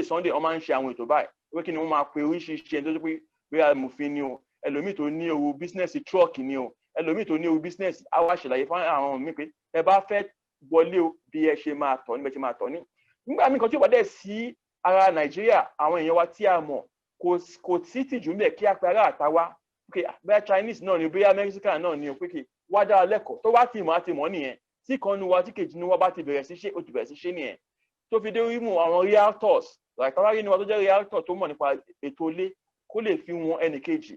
Sunday wọ́n máa ń ṣe àwọn ètò báyìí wọ́n kí ni wọ́n máa pe oríṣiríṣi ẹni tó ṣe pé bí amòfin ni o ẹlòmíì tó ní owó bísínẹ́sì truck ni o ẹlòmíì tó ní owó bísínẹ́sì á wá ṣàlàyé fún àwọn míì pé ẹ bá fẹ́ wọlé o bí ẹ ṣe máa tọ̀ ní bẹ́ẹ̀ ṣe máa tọ̀ ní nígbà míì kan tí ó bá dẹ̀ sí ara Nàìjíríà àwọn èèyàn wa tí a mọ̀ kò sí tìjú mẹ́ kí a pe ará àta wá bóyá Chinese náà ni bóyá Mexican náà ni pé wá dára lẹ́kọ̀ọ́ tó bá ti mọ̀ á ti mọ̀ nìyẹn tí kan nu wa tí kejì nu wa bá ti bẹ̀rẹ̀ sí ṣe ó ti bẹ̀rẹ̀ sí ṣe nìyẹn tó fi dé orí mu àwọn realtors tàbí ní wa tó jẹ́ realtor tó mọ̀ nípa ètò ilé kó lè fi wọn ẹnì kejì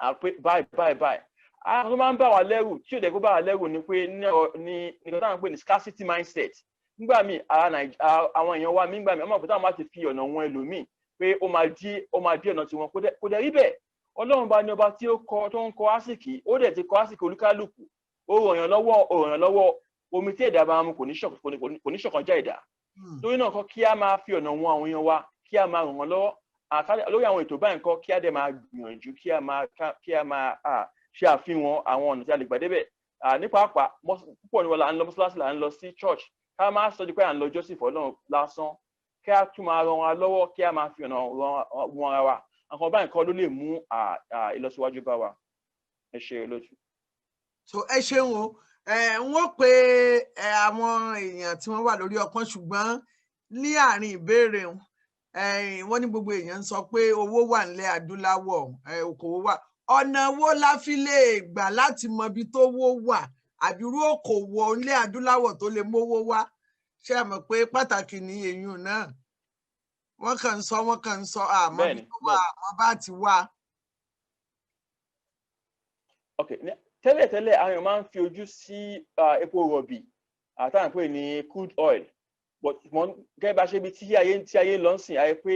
àpé báyìí àwọn tó máa ń bá wa lẹ́rù tí ò dẹ̀ kó bá wa lẹ́rù ni pé ní nǹkan táwọn ń pè ní scarcity mindset nígbà míì àwọn èèyàn wa nígbà míì ọmọ òkúta máa ti fi ọ̀nà wọn ẹlòmíì pé ó máa dí ọ̀nà tiwọn kò dẹ̀ rí bẹ́ẹ̀ Ọlọ́run bá ní ọba tí ó ń kọ àsìkí ó dẹ̀ ti kọ àsìkí olúkálùkù ó ràn yàn lọ́wọ́ omi tí ẹ̀dá bá mu kò ní ṣọ̀kan já ẹ̀dá torí náà kọ́ kí a máa fi ọ̀nà wọn àwọn èèyàn wa kí a máa ràn wọ́n lọ́wọ́ lórí àwọn ètò báyìí kọ́ kí a dẹ̀ máa gbìyànjú kí a máa ṣe àfihàn àwọn ọ̀nà tí a lè gbà débẹ̀ ní pàápàá púpọ̀ ni wọn là ń lọ mọ́ṣáláṣí là ń lọ sí church ká máa sọ di pé à ń lọ jọ́sìn fọ́lọ́run lásán kí a tún máa ràn wá lọ́wọ́ kí a máa fi ọ̀nà wọn ara wa àwọn báyìí kọ́ ló lè mú ìlọsíwájú bá wa ẹ ṣe lójú. so ẹ ṣeun o wọ́n pe àwọn èèyàn tí wọ́n wà lórí ọpọ́n ṣùgbọ́n ní àárín ìbéèrè wọ́n ní gbogbo èèyàn ń sọ pé owó wà nílẹ̀ adúláwọ̀ okòwò wà ọ̀nà wo la fi lè gbà láti mọ ibi tó wó wà àbí irú okòwò nílẹ̀ adúláwọ̀ tó lè mówó wá ṣé ẹ mọ̀ pé pàtàkì ní èèyàn náà wọ́n kàn ń sọ àmọ́ bí tó wà wọ́n bá ti wá. Tẹ́lẹ̀tẹ́lẹ̀ àwọn èèyàn máa ń fi ojú sí epo rọ̀bì àtàwọn pè ní crude oil but gẹ́gẹ́ bá ṣe bí tí ayé lọ ń sìn ayé pé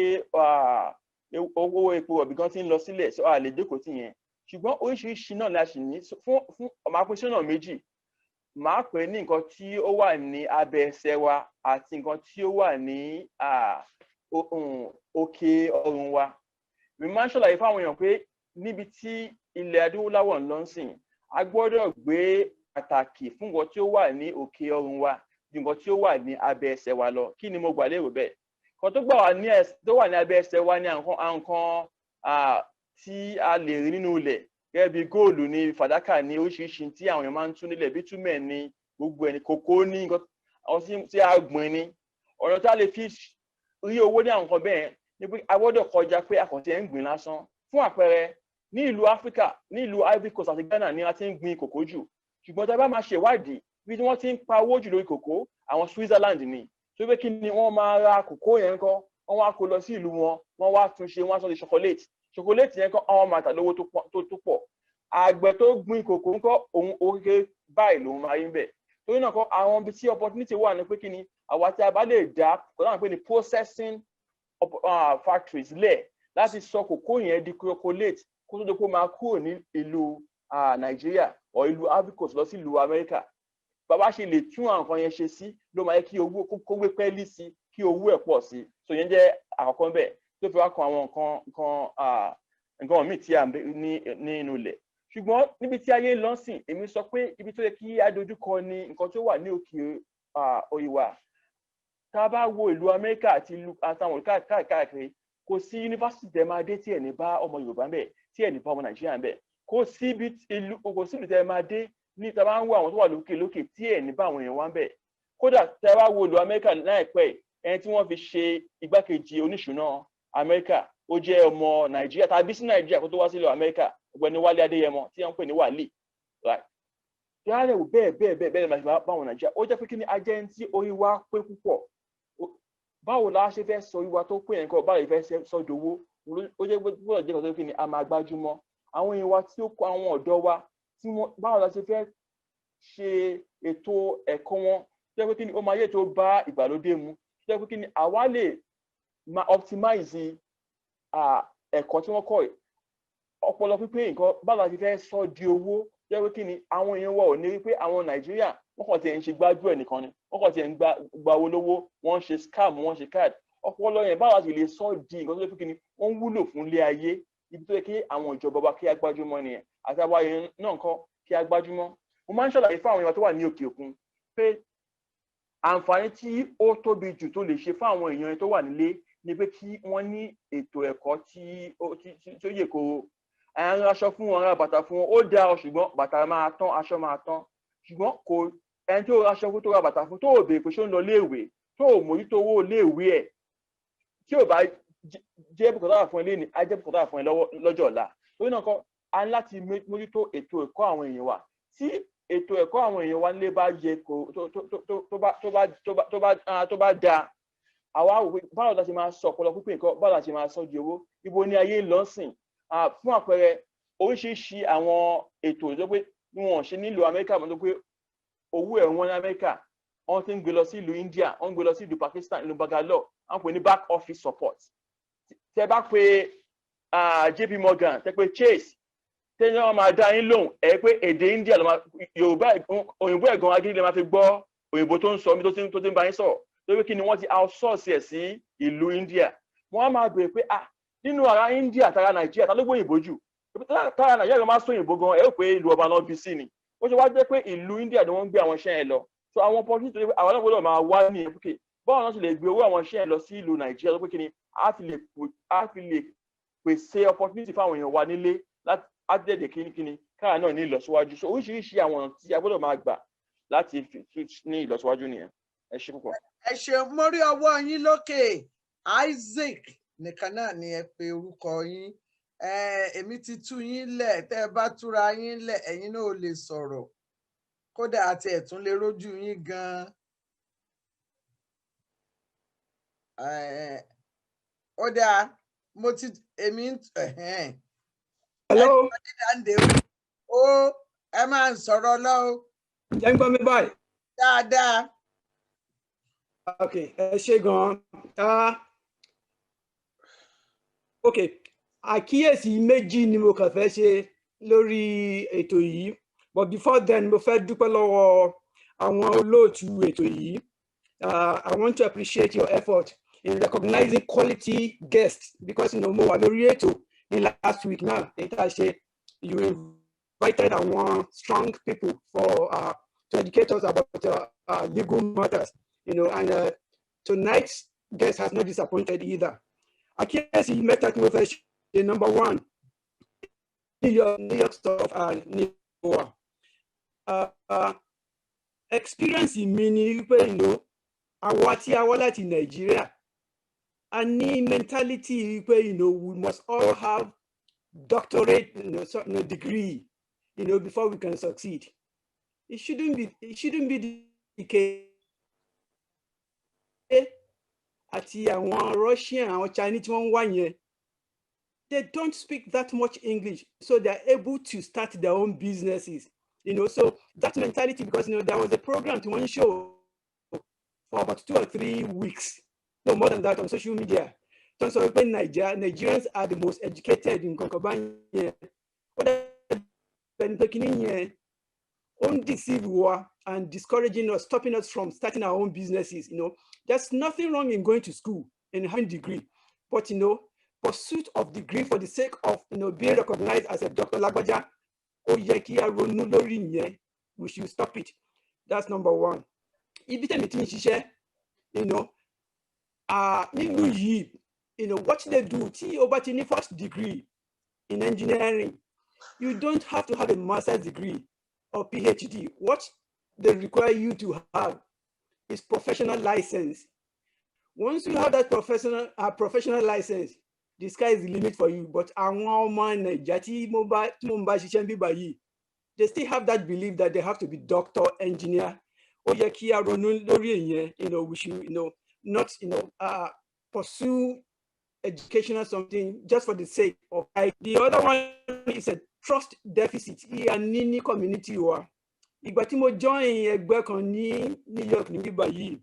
owó epo rọ̀bì gan ti ń lọ sílẹ̀ sọ àlè jókòó tì yẹn ṣùgbọ́n oríṣiríṣi náà la ṣì ní fún máa pín sọ́nà méjì máa pè ní nǹkan tí ó wà ní abẹ́ ẹsẹ̀ wa àti nǹkan tí ó wà ní òkè ọrùn wa mi máa ń ṣàlàyé fáwọn èèyàn pé níbi tí ilẹ̀ adúláwọ̀ ń lọ sìn a gbọ́dọ̀ gbé pàtàkì fún nǹkan tí ó wà ní òkè ọrùn wa ju nǹkan tí ó wà ní abẹ́ ẹsẹ̀ wa lọ kí ni mo gbà lérò bẹ́ẹ̀ nǹkan tó wà ní abẹ́ ẹsẹ̀ wa ní nǹkan tí a lè rí nínú ilẹ̀ gẹ́gẹ́ bí góòlù ní fàdákà ní oríṣiríṣi tí àwọn èèyàn máa ń tún nílẹ̀ bítúmẹ̀ ní gbogbo ẹni kòkó ní nǹkan tí a gbìn ní ọ̀nà tí a lè fi rí owó ní àwọn nǹkan bẹ́ẹ̀ ni pé a gbọ́dọ̀ kọjá pé àkàntì ẹ̀ ń gbìn lásán fún àpẹẹrẹ ní ìlú Áfíríkà ní ìlú Ivory Coast àti Ghana ni a ti ń gbin kòkó jù ṣùgbọ́n tí a bá máa ṣe ìwádìí bí wọ́n ti ń pa owó jù lórí kòkó àwọn Switzerland ni tó pé kí ni wọ́n máa ra kòkó yẹn kọ́ wọ́n wá kó lọ sí ìlú wọn wọ́n wá tún ṣe wọ́n sọ di chocolate yẹn kọ́ àwọn máa tà lówó tó pọ̀ àgbẹ̀ tó gbin kòkó ńkọ́ òun oríkè báyìí lòun máa rí ń bẹ̀ torí náà kọ́ àwọn ibi tí opportunity wà ní pé kí ni àwa tí a bá lè dá kò dáhùn pé ní processing factories lẹ̀ láti sọ kòkó yẹn di chocolate kó tó dé kó máa kúrò ní ìlú Nàìjíríà or ìlú Ivory Coast lọ sí ìlú Amẹ́ríkà bàbá ṣe lè tún àwọn nǹkan yẹn ṣe sí ló máa yẹ kí owó kó gbé pẹ́ẹ́lí sí kí owó ẹ̀ pọ̀ sí so yẹn jẹ́ àkọ́kọ́ bẹ́ẹ̀ tó fi wá kan àwọn nǹkan míì tí a ní inú ilẹ̀ ṣùgbọ́n níbi tí ayé lọ sìn èmi sọ pé ibi tó yẹ kí a dojúkọ ni nǹkan tó wà ní òkè òyìnbá tá a bá wo ìlú Amẹ́ríkà àti àtàwọn káàkiri kò sí yunifásitì tẹ máa dé tí ẹ̀ ní bá ọmọ Yorùbá ń bẹ̀ tí ẹ̀ ní bá ọmọ Nàìjíríà ń bẹ̀ kò sí ìlú tẹ máa dé ní tá a bá ń wo àwọn tó wà lókè tí ẹ̀ ní bá àwọn èèyàn wá ń bẹ̀ kódà tẹ bá wo ìlú Amẹ́ríkà láìpẹ́ ẹni tí wọ́n fi ṣe igbákejì oníṣúná Amẹ́ríkà ó jẹ́ ọmọ Nàìjíríà tàbí sí Nàìjíríà kó tó wá sí ìlú Amẹ́ríkà ọ̀gbẹ́ni Wálé Adéyẹmọ tí wọ́n ń pè ní Wálé yàrá wò bẹ́ẹ̀ máa ṣe bá àwọn Nàìjíríà ó jẹ́ pé kí ni ajẹ́ ń tí orí wa pé púpọ̀ báwo la ṣe fẹ́ sọ orí wa tó pé yẹn kọ́ báwo fẹ́ sọ dowó ó jẹ́ gbọ́dọ̀ jẹ́ kọ́tọ́ kí ni a máa gbájúmọ́ àwọn èèyàn wa tí ó kọ́ àwọn ọ̀dọ́ wa tí wọ́n báwo la ṣe fẹ́ ṣe ètò ẹ̀kọ́ wọn jẹ́ pé kí ni ó máa yẹ tó bá ìgbàlódé mu jẹ́ pé kí ni àwa lè máa optimize ẹ̀kọ́ tí wọ́n kọ́ ọpọlọ pípé nǹkan báwo la ṣe fẹ́ sọ di owó jẹ́ pé kí ni àwọn èèyàn wa ò ní rí pé àwọn Nàìjíríà wọ́n kàn ti ẹ̀ ń ṣe gbájú ẹ̀ nìkan ni wọ́n kàn ti ẹ̀ ń gba owó lówó wọ́n ń ṣe scam wọ́n ń ṣe card ọpọlọ yẹn báwo la ṣe lè sọ di nǹkan tó yẹ kí ni wọ́n ń wúlò fún ilé ayé ibi tó yẹ kí àwọn ìjọba wa kí a gbájúmọ́ nìyẹn àti àwọn èèyàn náà kọ́ kí a gbájúmọ́ mo máa ń ṣàlàyé fún àwọn èèyàn tó wà ní òkè òkun pé àǹfààní tí ó tóbi jù tó lè ṣe fún àwọn èèyàn tó wà nílé ni pé kí wọ́n ní ètò ẹ̀kọ́ tí ó yè koro à ń raṣọ fún wọn ra bàtà fún wọn ó dáa ṣùgbọ́n bàtà máa tán aṣọ máa tán ṣùgbọ́n kò ẹni tó raṣọ fún tó ra bàtà fún tó ò béèrè pé ṣó ń lọ léèwé tó mójútó owó iléèwé ẹ̀ tí ò bá jẹ́ bùkátà fún ẹ lẹ́ni á jẹ́ bùkátà fún ẹ lọ́jọ́ ọ̀la. Torí náà kọ́ a ní láti mójútó ètò ẹ̀kọ́ àwọn èèyàn wa. Tí ètò ẹ̀kọ́ àwọn èèyàn wa nílé bá yẹ tó bá dáa, àwa wò pé báwo la ṣe máa sọ ọpọlọ pípé nǹkan, báwo la ṣe máa sọ di owó, ibo ni ayé ń lọ sìn. Fún àpẹẹrẹ oríṣiríṣi àwọn ètò tó pé wọn ṣe nílùú Amẹ́ríkà mọ́ tó pé owó ẹ̀ wọ́n ní Amẹ́ríkà, wọ́n ti ń gbé lọ sí ìlú India, wọ́n ń gbé lọ sí ìlú Pakistan, ìlú Bangalore, wọ́n pè ní back office support. Tẹ́ bá pé JP Morgan, tẹ́ pé Chase, tẹ́ ní wọ́n máa dá yín lóhùn ẹ̀ pé èdè India ló máa Yorùbá òyìnbó ẹ̀gàn agídí lè máa fi gbọ́ òyìnbó tó ń sọ mi tó ti ń bá yín sọ̀rọ̀. Lórí kí ni wọ́n ti outsource ẹ̀ sí ìlú India. Wọ́n á máa bèèrè pé nínú ara India tara Nàìjíríà ta ló gbọ́ òyìnbó jù. Tara Nàìjíríà ló máa sọ òyìnbó gan, ẹ ó pé ìlú ọba náà bí sí ni. Ó ṣe wá jẹ́ pé ìlú India ni wọ́n ń gbé àwọn iṣẹ́ yẹn lọ. So àwọn opportunity tó àwọn náà gbọ́dọ̀ máa wá ní ẹ̀fúkè. Báwo náà ṣe lè gbé owó àwọn iṣẹ́ yẹn lọ sí ìlú Nàìjíríà tó pé kí ni á fi lè pèsè opportunity fáwọn èèyàn wa nílé láti dẹ̀dẹ̀ kíní káà náà ní ìlọsíwájú. So oríṣiríṣi àwọn ọ̀nà tí a gbọ́dọ̀ máa gbà láti ní ìlọsíwájú nìyẹn. Ẹ ṣé púpọ̀. Ẹ ṣeun, mo rí ọwọ́ yín lókè. Isaac nìkan náà ni ẹ pe orúkọ yín. Èmi ti tú yín lẹ̀, tẹ́ ẹ bá túra yín lẹ̀ ẹ̀yin náà ò lè sọ̀rọ̀, kódà àti ẹ̀tún lè rójú yín gan-an. Ó dáa, mo ti èmi hello ó ẹ máa ń sọ̀rọ̀ lọ. Ǹjẹ́ ń gbọ́ mi báyìí? Dáadáa. Ok, ẹ ṣé gan-an. Ok, àkíyèsí méjì ni mo kàn fẹ́ ṣe lórí ètò yìí, but before then mo fẹ́ dúpẹ́ lọ́wọ́ àwọn olóòtú ètò yìí. I want to appreciate your effort in recognizing quality guests because mo wà lórí ètò ní last week náà èyí tá a ṣe. You invited àwọn strong people to educate us about legal matters. And tonight's guest has not disappointed either. Àkíyèsí mẹ́ta tí mo fẹ́ ṣe. Number one, New York stuff ní wa. Experience mi ni pé àwa tí a wá láti Nàìjíríà, a ní mentality pé we must all have doctorate degree before we can succeed. It shouldn't be the case. Àti àwọn Russian, àwọn Chinese tí wọ́n wá yẹn, they don't speak that much English, so they're able to start their own businesses. So that mentality, because there was a program to one show for about 2 or 3 weeks, no more than that, on social media. So Nigerians are the most educated in Konkoban. Undeceive war and discouraging us, stopping us from starting our own businesses. There's nothing wrong in going to school and having a degree, but pursuit of degree for the sake of being recognized as a Dr. Lagbaja, we should stop it. That's number one. If it's anything, what they do, but in the first degree in engineering, you don't have to have a master's degree or PhD. What they require you to have is professional license. Once you have that professional license, the sky is the limit for you. But they still have that belief that they have to be doctor, engineer. We should not pursue educational something just for the sake of. The other one is a trust deficit. Nini community wa. Ìgbà tí mo join ẹgbẹ́ kan ní New York níbí báyìí,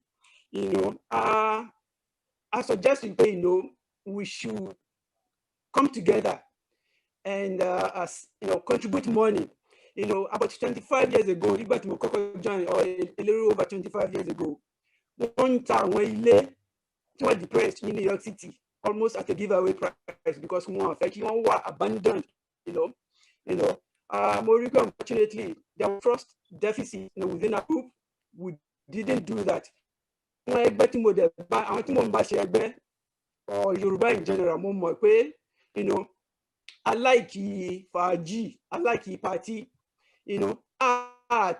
I suggest we should come together and contribute money. About 25 years ago, ìgbà tí mo kọ́kọ́ join, or a little over 25 years ago, wọ́n ta àwọn ilé tí wọ́n depressed in New York City almost at a giveaway price because wọ́n fẹ́ kí wọ́n wà abandoned. Unfortunately, there was trust deficit within our group. We didn't do that. Or Yoruba in general, I like Faji, I like party,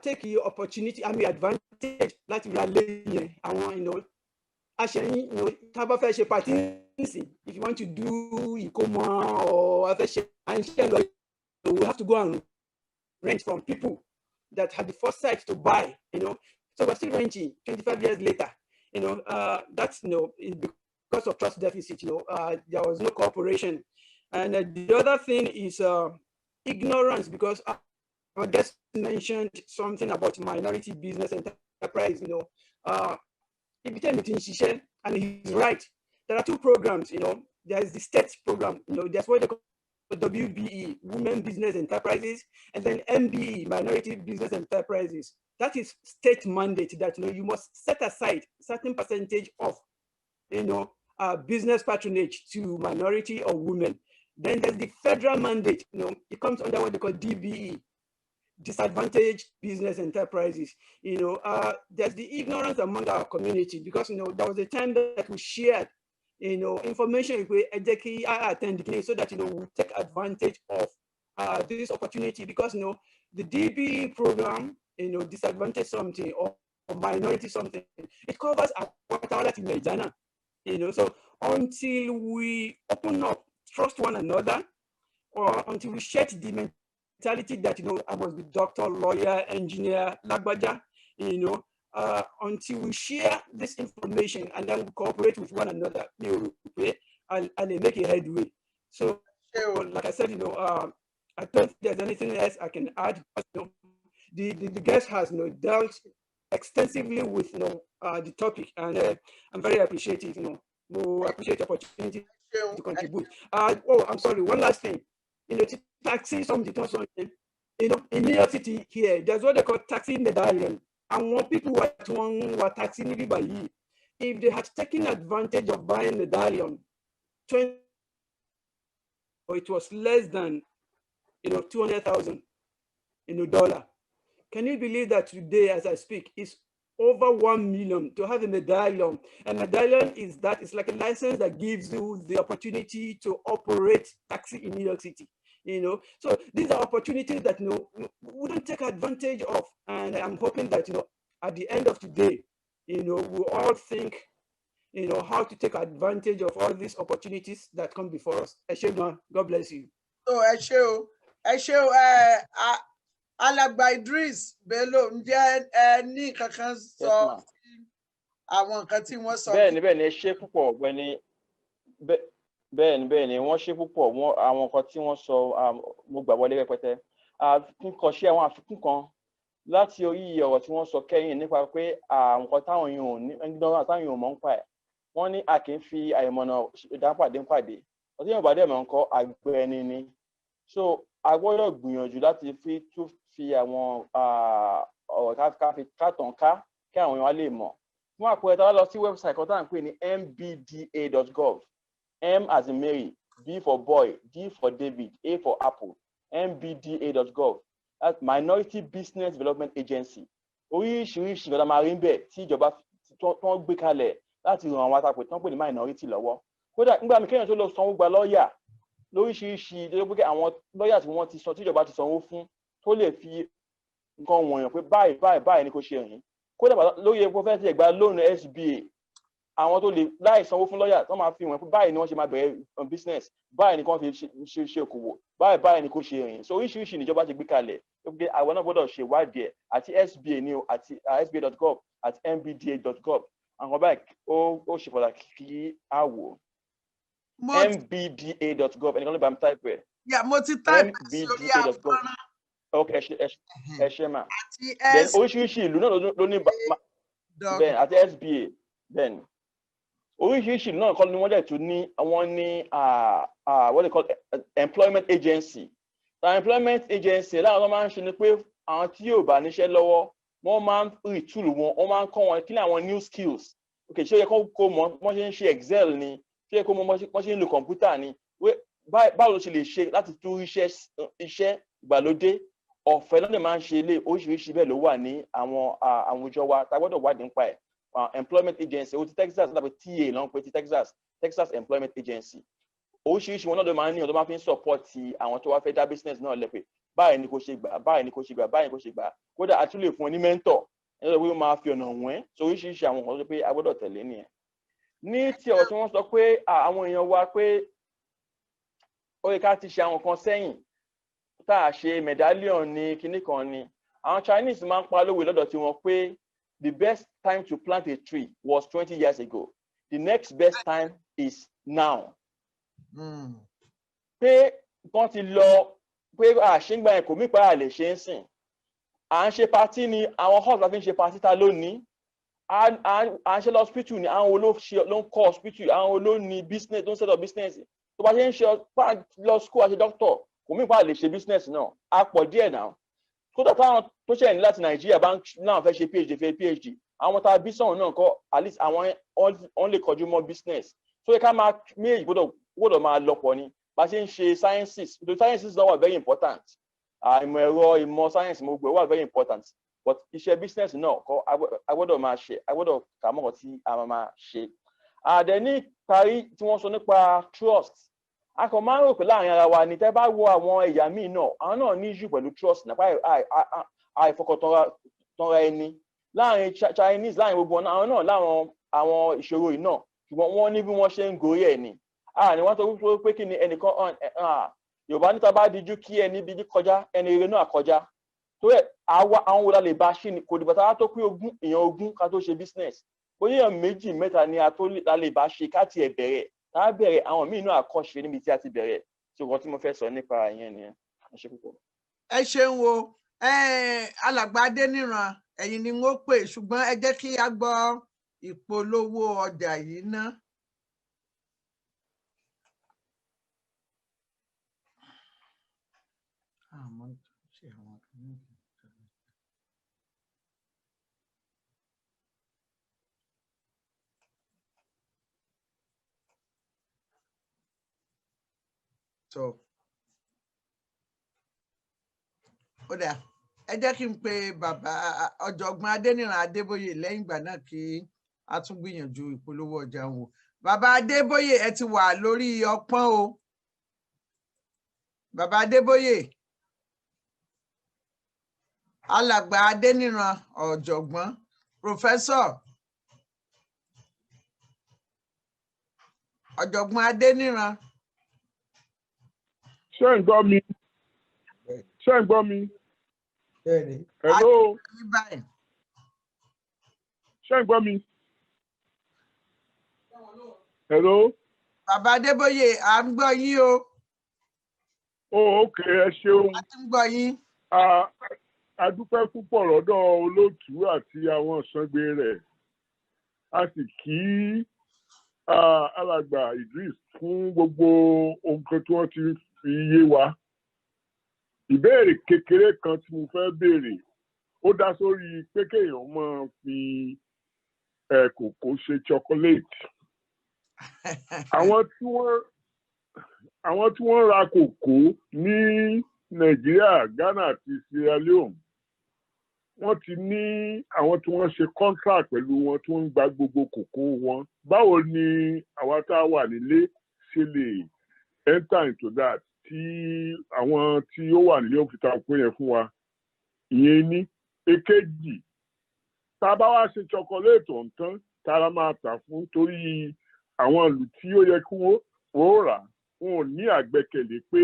take the opportunity, advantage, like I want, actually, tá bá fẹ́ ṣe party nísìn, if you want to do ìkómọ or a fẹ́ ṣe àìṣe lọ, we have to go and rent from people that had the foresight to buy, So we're still renting 25 years later, that's, because of trust deficit, there was no cooperation. And the other thing is ignorance, because I just mentioned something about minority business enterprise, and he's right. There are two programs, there's the state program, there's what they call WBE, Women Business Enterprises, and then MBE, Minority Business Enterprises. That is state mandate that, you must set aside certain percentage of, business patronage to minority or women. Then there's the federal mandate, it comes under what they call DBE, Disadvantaged Business Enterprises. There's the ignorance among our community, because, there was a time that we shared, information we attend, so that, we take advantage of this opportunity, because, the DBE program, disadvantaged something or minority something, it covers our Medina. So until we open up, trust one another, or until we shed the mentality that, I must be doctor, lawyer, engineer, lagbaja, until we share this information and then we cooperate with one another, I'll make a headway. So, like I said, I don't think there's anything else I can add. But, the guest has dealt extensively with the topic, and I'm very appreciative. We appreciate the opportunity to contribute. Oh, I'm sorry. One last thing. Taxi something. In New York City here, there's what they call taxi medallion. And when people were taxing everybody, if they had taken advantage of buying medallion, it was less than 200,000 dollar. Can you believe that today, as I speak, it's over 1 million to have a medallion? A medallion is like a license that gives you the opportunity to operate taxi in New York City. So these are opportunities that we wouldn't take advantage of, and I'm hoping that at the end of today, we all think how to take advantage of all these opportunities that come before us. God bless you. So Alàgbà Idris Bello, ǹjẹ́ ní kankan sọ àwọn nǹkan tí wọ́n sọ? Bẹ́ẹ̀ni ẹ ṣé púpọ̀ ọ̀gbẹ́ni. Bẹ́ẹ̀ni wọ́n ṣe púpọ̀, àwọn nǹkan tí wọ́n sọ mo gbà wọlé rẹpẹtẹ. Kíkọ ṣe àwọn àfikún kan láti orí ọ̀rọ̀ tí wọ́n sọ kẹ́yìn nípa pé nǹkan táwọn èèyàn ò ní ignorance táwọn èèyàn mọ̀ ń pa ẹ̀. Wọ́n ní a kì í fi àìmọ̀nà ìdápàdé ń pàdé. Ọtí yóò bá dẹ̀ mọ̀ nǹkan àgbẹ̀ ẹni ni. So a gbọ́dọ̀ gbìyànjú láti fi àwọn ọ̀rọ̀ ká tàn ká kí àwọn èèyàn lè mọ̀. Fún àpẹẹrẹ tá a lọ sí website kan tá à ń pè ní mbda.gov. M as in Mary, B for boy, D for David, A for Apple, mbda.gov. That's Minority Business Development Agency. Oríṣiríṣi nǹkan tá a máa rí ń bẹ̀ tí ìjọba tó ń gbé kalẹ̀ láti ràn àwọn àtàpè tó ń pè ní minority lọ́wọ́. Kódà nígbà mi kéèyàn tó lọ sanwó gba lọ́ọ̀yà lóríṣiríṣi tó pé àwọn lọ́ọ̀yà tí wọ́n ti sọ tíjọba ti sanwó fún tó lè fi nǹkan wọ̀nyàn pé báyìí ni kò ṣe rìn. Kódà lórí epo fẹ́ ti ẹ̀gbá lónìí SBA, àwọn tó lè láì sanwó fún lọ́ọ̀yà tó máa fi wọ̀n pé báyìí ni wọ́n ṣe máa bẹ̀rẹ̀ business, báyìí ni kò fi ṣe okòwò, báyìí ni kò ṣe rìn. So oríṣiríṣi níjọba ti gbé kalẹ̀ tó pé àwọn náà gbọ́dọ̀ ṣe ìwádìí ẹ̀ àti SBA ni o àti sba.gov àti mbda.gov. Àwọn báyìí ó ṣe pàtàkì kí á wò. mbda.gov ẹnìkan ló bá mi type ẹ̀. Yeah, mo ti type sórí àfọ́nrán. Okay, ẹ ṣe mà. Then oríṣiríṣi ìlú náà ló ní bẹ́ẹ̀ àti SBA bẹ́ẹ̀ ni. Oríṣiríṣi ìlú náà kọ́ ni wọ́n dẹ̀ tún ní wọ́n ní what they call employment agency. Employment agency láwọn tó máa ń ṣe ni pé àwọn tí yóò bá níṣẹ́ lọ́wọ́ wọ́n máa ń retool wọn, wọ́n máa ń kọ́ wọn kí ni àwọn new skills. Okay, ṣé ó yẹ kó mọ̀ wọ́n ṣe ń ṣe Excel ni, ṣé ó yẹ kó mọ̀ wọ́n ṣe ń lo kọ̀ǹpútà ni, báwo ló ṣe lè ṣe láti tún iṣẹ́ ìgbàlódé ọ̀fẹ́ lọ́dẹ̀ máa ń ṣe ilé oríṣiríṣi bẹ́ẹ̀ ló wà ní àwọn àwùjọ wa tá a gbọ́dọ̀ wádìí nípa ẹ̀. Employment agency ó ti Texas láti TA lọ́n pé ti Texas Employment Agency. Oríṣiríṣi wọn náà ló máa ń ní ọ̀dọ́ máa fi ń support àwọn tó wá fẹ́ dá business náà lẹ́pẹ̀ báyìí ni kò ṣe gbà báyìí ni kò ṣe gbà báyìí ni kò ṣe gbà. Kódà a tún lè fún ọ ní mentor ẹni tó máa fi ọ̀nà wọ́n ẹ́. So oríṣiríṣi àwọn nǹkan tó pé a gbọ́dọ̀ tẹ̀lé nìyẹn. ní tí ọ̀rọ̀ tí wọ́n sọ pé àwọn èèyàn wa pé ó yẹ ká ti ṣe àwọn kan sẹ́yìn tá a ṣe medallion ní kinní kan ni àwọn Chinese máa ń pa lówe lọ́dọ̀ tí wọ́n pé the best time to plant a tree was 20 years ago. The next best time is now. Pé wọ́n ti lọ pé àṣìǹgbà yẹn kò mí pa àlè ṣe ń sìn. À ń ṣe patí ni àwọn hall la fi ń ṣe patí ta lónìí. À ń ṣe lọ hospital ni àwọn ló ń kọ́ hospital àwọn ló ní business tó ń set up business. Tó bá ṣe ń ṣe lọ school àṣẹ doctor kò mí pa àlè ṣe business náà. A pọ̀ díẹ̀ náà. Kódà táwọn tó ṣẹ̀ ní láti Nàìjíríà bá náà fẹ́ ṣe PhD àwọn tá a bí sọ̀rọ̀ náà kọ́ at least àwọn wọ́n lè kọjú mọ́ business so yẹ ká máa méjì gbọ́dọ̀ máa lọ́pọ̀ ni bá ṣe ń ṣe sciences the sciences náà wà very important ìmọ̀ ẹ̀rọ ìmọ̀ science mo gbé wà very important but iṣẹ́ business náà kọ́ a gbọ́dọ̀ máa ṣe a gbọ́dọ̀ kà mọ́ tí a máa ṣe. Àdẹ ní parí tí wọ́n sọ nípa trust a kàn máa ń rò pé láàrin ara wa ni tẹ́ bá wo àwọn ẹ̀yà míì náà àwọn náà ní issue pẹ̀lú trust nípa àìfọkàntánra ẹni láàrin Chinese láàrin gbogbo àwọn náà láwọn àwọn ìṣòro yìí náà ṣùgbọ́n wọ́n ní bí wọ́n ṣe ń gorí ẹ̀ ni ni wọ́n sọ pé kí ni ẹnìkan Yorùbá níta bá dijú kí ẹni bí kọjá ẹni rere náà kọjá tó yẹ àwọn wo la lè bá ṣe ni kò dìbò tá a tó pé èèyàn ogún ká tó ṣe business bóyá èèyàn méjì mẹ́ta ni la lè bá ṣe ká tiẹ̀ bẹ̀rẹ̀ tá a bẹ̀rẹ̀ àwọn míì náà àkọ́ṣe níbi tí a ti bẹ̀rẹ̀ ṣùgbọ́n tí mo fẹ́ sọ nípa ìyẹn nìyẹn ẹ ṣe púpọ̀. Ẹ ṣeun o alàgbà Adéníran ẹ̀yin ni wọ́n pè ṣùgbọ́n ẹ jẹ́ kí a gbọ́ ìpolówó ọjà yìí ná. Ó dà ẹ jẹ́ kí n pe bàbá ọ̀jọ̀gbọ́n Adéníran Adébóyè lẹ́yìn ìgbà náà kí a tún gbìyànjú ìpolówó ọjà wọn. Bàbá Adébóyè ẹ ti wà lórí ọpọ́n o. Bàbá Adébóyè alàgbà Adéníran ọ̀jọ̀gbọ́n Professor ọ̀jọ̀gbọ́n Adéníran. Ṣé ń gbọ́ mi? Ṣé ń gbọ́ mi? Hello. Ṣé ń gbọ́ mi? Hello. Bàbá Adébóyè à ń gbọ́ yín o. Ok, ẹ ṣeun. A ti ń gbọ́ yín. A dúpẹ́ púpọ̀ lọ́dọ̀ olóòtú àti àwọn ìṣàngbé rẹ̀. A sì kí alàgbà Idris fún gbogbo ohun kan tí wọ́n ti fi yé wa. Ìbéèrè kékeré kan tí mo fẹ́ béèrè ó dá sórí pé kéèyàn máa fi kòkó ṣe chocolate. Àwọn tí wọ́n ra kòkó ní Nàìjíríà, Ghana àti Sierra Leone wọ́n ti ní àwọn tí wọ́n ṣe contract pẹ̀lú wọn tí wọ́n ń gba gbogbo kòkó wọn. Báwo ni àwa tá a wà nílé ṣe lè enter into that tí àwọn tí ó wà nílé òfìta òpin yẹn fún wa? Ìyẹn ní. Èkejì, tá a bá wá ṣe chocolate ọ̀ǹtán tára máa tà fún torí àwọn ìlú tí ó yẹ kí wọ́n rà wọn ò ní àgbẹ́kẹ̀lé pé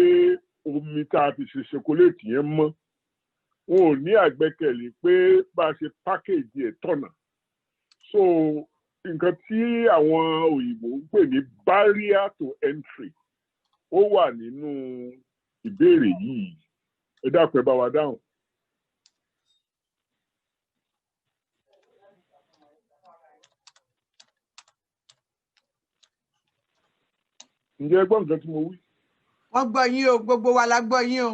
omi tá a fi ṣe chocolate yẹn mọ́. Wọn ò ní àgbẹ́kẹ̀lé pé bá a ṣe package ẹ̀ tọ̀nà. So nǹkan tí àwọn òyìnbó ń pè ní barrier to entry ó wà nínú ìbéèrè yìí. Ẹ dákun ẹ bá wa dáhùn. Ǹjẹ́ ẹ gbọ́ nǹkan tí mo wí? Wọ́n gbọ́ yín o, gbogbo wa la gbọ́ yín o.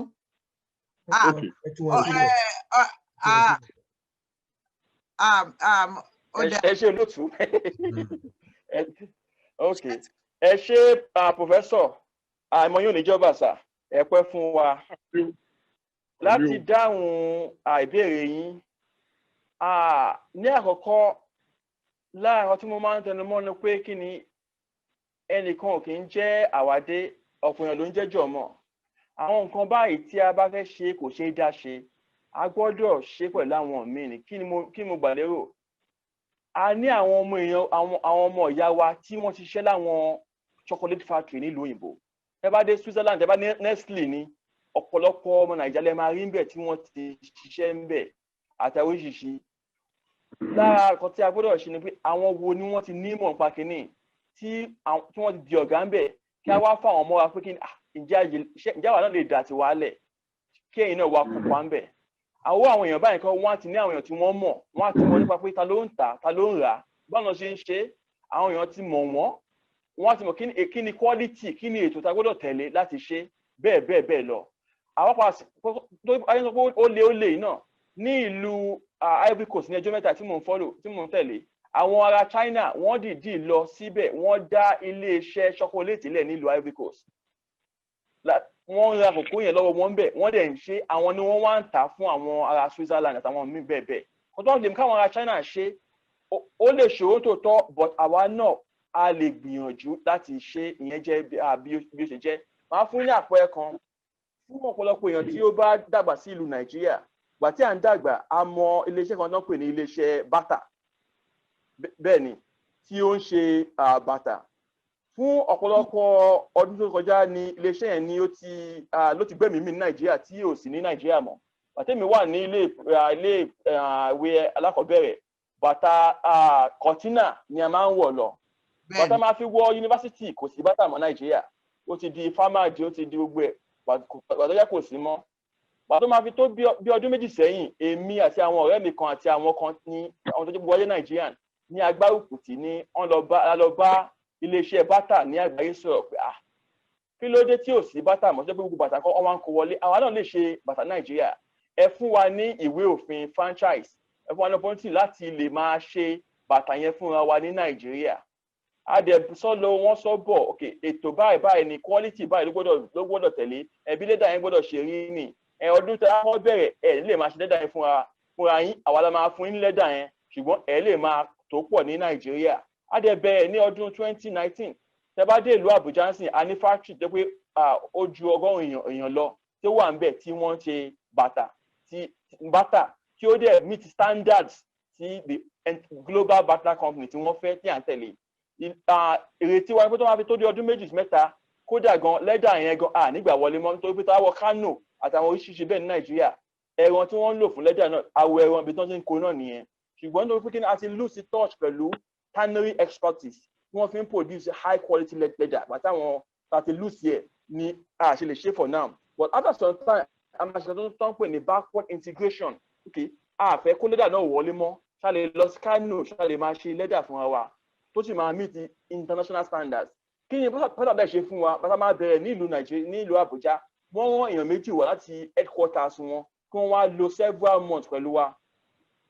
Ẹ ṣe olóòtú. Ok. Ẹ ṣe Professor àìmọ̀ yóò níjọba sà ẹ pẹ́ fún wa. Láti dáhùn ìbéèrè yín ní àkọ́kọ́ láàárọ̀ tí mo máa ń tẹnu mọ́ ni pé kí ni ẹnìkan ò kì í jẹ́ àwádé ọ̀pọ̀ èèyàn ló ń jẹ́jọ́ mọ́. Àwọn nǹkan báyìí tí a bá fẹ́ ṣe kò ṣeé dá ṣe a gbọ́dọ̀ ṣe pẹ̀lú àwọn míì ni kí ni mo gbà lérò. a ní àwọn ọmọ èèyàn àwọn ọmọ ìyá wa tí wọ́n ti ṣiṣẹ́ láwọn chocolate factory nílùú òyìnbó. Ẹ bá dé Switzerland, ẹ bá Nestle ní ọ̀pọ̀lọpọ̀ ọmọ Nàìjíríà lẹ máa rí ń bẹ̀ tí wọ́n ti ṣiṣẹ́ ń bẹ̀ àtàwọn oríṣiríṣi. Lára nǹkan tí a gbọ́dọ̀ ṣe ni pé àwọn wo ni wọ́n ti ní ìmọ̀ nípa kínní tí wọ́n ti di ọ̀gá ń bẹ̀ kí a wá fáwọn ọmọ wa pé kí ǹjẹ́ àwa náà lè dà tiwa lẹ̀ kí ẹ̀yin náà wá kópa ń bẹ̀. Àwọn èèyàn báyìí kan wọ́n á ti ní àwọn èèyàn tí wọ́n mọ̀, wọ́n á ti mọ̀ nípa pé ta ló ń tà, ta ló ń rà, báwọn ṣe ń ṣe, àwọn èèyàn ti mọ̀ wọ́n á ti mọ̀ kí ni quality, kí ni ètò tá gbọ́dọ̀ tẹ̀lé láti ṣe bẹ́ẹ̀ lọ. Àwọn ayé sọ pé ó lé náà ní ìlú Ivory Coast ní ẹjọ́ mẹ́ta tí mò ń tẹ̀lé. Àwọn ará China wọ́n dìídì lọ síbẹ̀, wọ́n dá ilé-iṣẹ́ chocolate lẹ̀ nílùú Ivory Coast. Wọ́n ń ra kòkó yẹn lọ́wọ́ wọn bẹ̀, wọ́n dẹ̀ ń ṣe, àwọn ni wọ́n wá ń tà fún àwọn ará Switzerland àtàwọn míì bẹ́ẹ̀. Ọjọ́ ìdèmí káwọn ará China ṣe, ó lè ṣòro tó tọ́, but àwa náà a lè gbìyànjú láti ṣe, ìyẹn jẹ́ bí ó ṣe jẹ́. Màá fún ní àpẹẹrẹ kan fún ọ̀pọ̀lọpọ̀ èèyàn tí ó bá dàgbà sí ìlú Nàìjíríà. Gbà tí à ń dàgbà, a mọ iléeṣẹ́ kan náà pè ní iléeṣẹ́ bàtà. Bẹ́ẹ̀ ni, tí ó ń ṣe bàtà. Fún ọ̀pọ̀lọpọ̀ ọdún tó kọjá ní iléeṣẹ́ yẹn ni ló ti gbẹ̀mí mi ní Nàìjíríà tí ò sí ní Nàìjíríà mọ́. Bàtẹ́mi wà ní ilé ìwé alákọ̀ọ́bẹ̀rẹ̀, bàtà kọ̀tínà ni a máa ń wọ̀ lọ. Bàtà máa fi wọ yunifásitì kò sí bàtà mọ́ Nàìjíríà. Ó ti di fámàdì, ó ti di gbogbo ẹ̀, bàtà yẹ kò sí mọ́. Bàtà máa fi tó bí ọdún méjì sẹ́yìn, èmi àti àwọn ọ̀rẹ́ mi kan àti àwọn kan ní àwọn tó jẹ́ wọlé Nàìjíríà ní agbárùkùtì ní wọ́n lọ bá iléeṣẹ́ bàtà ní àgbáyé sọ̀rọ̀ pé kí ló dé tí ò sí bàtà mọ́, tó gbogbo bàtà kan wọ́n kó wọlé, àwa náà lè ṣe bàtà Nàìjíríà. Ẹ fún wa ní ìwé òfin franchise, ẹ fún wa ní opportunity láti lè máa ṣe bàtà yẹn fúnra wa ní Nàìjíríà. Adẹ̀ sọ́lọ wọ́n sọ bọ̀, ètò báyìí ni quality báyìí ló gbọ́dọ̀ tẹ̀lé, ẹbí lẹ́dà yẹn gbọ́dọ̀ ṣe rí ni. Ọdún tí wọ́n bẹ̀rẹ̀ ẹ̀ lè máa ṣe lẹ́dà yẹn fúnra yín, àwa la máa fún yín lẹ́dà yẹn, ṣùgbọ́n ẹ lè máa tó pọ̀ ní Nàìjíríà. Adẹ̀ bẹ̀rẹ̀ ní ọdún 2019. Tẹ́ bá dé ìlú Àbújá ń sìn, a ní factory tó pé ó ju 100 èèyàn lọ tí ó wà ń bẹ̀ tí wọ́n ṣe bàtà tí ó dẹ̀ meet standards tí the global bàtà company tí wọ́n fẹ́ tí à ń tẹ̀lé. Ìrètí wa ni pé tó máa fi tó di ọdún méjì mẹ́ta, kódà gan lẹ́dà yẹn gan nígbà wọlé mọ́ nítorí pé táwọ̀ Kano àtàwọn oríṣiríṣi bẹ́ẹ̀ ní Nàìjíríà, ẹran tí wọ́n ń lò fún lẹ́dà náà, àwọ̀ ẹran ibi tí wọ́n ti ń kó náà nìyẹn. Ṣùgbọ́n nítorí pé kí ni a ti lose touch pẹ̀lú tannery expertise tí wọ́n fi ń produce high quality leather, but àwọn àti lose yẹ ni a ṣe lè ṣe for now. But after some time, a máa ṣe tó ń pè ní backward integration. A fẹ́ kó leather náà wọlé mọ́, ṣá lè lọ sí Kano, ṣá lè máa ṣe leather fúnra wa tó sì máa meet the international standards. Kí ni pátá bẹ́ẹ̀ ṣe fún wa? Bàtà máa bẹ̀rẹ̀ ní ìlú Nàìjíríà, ní ìlú Àbújá. Wọ́n rán èèyàn méjì wá láti headquarters wọn kí wọ́n wá lò several months pẹ̀lú wa.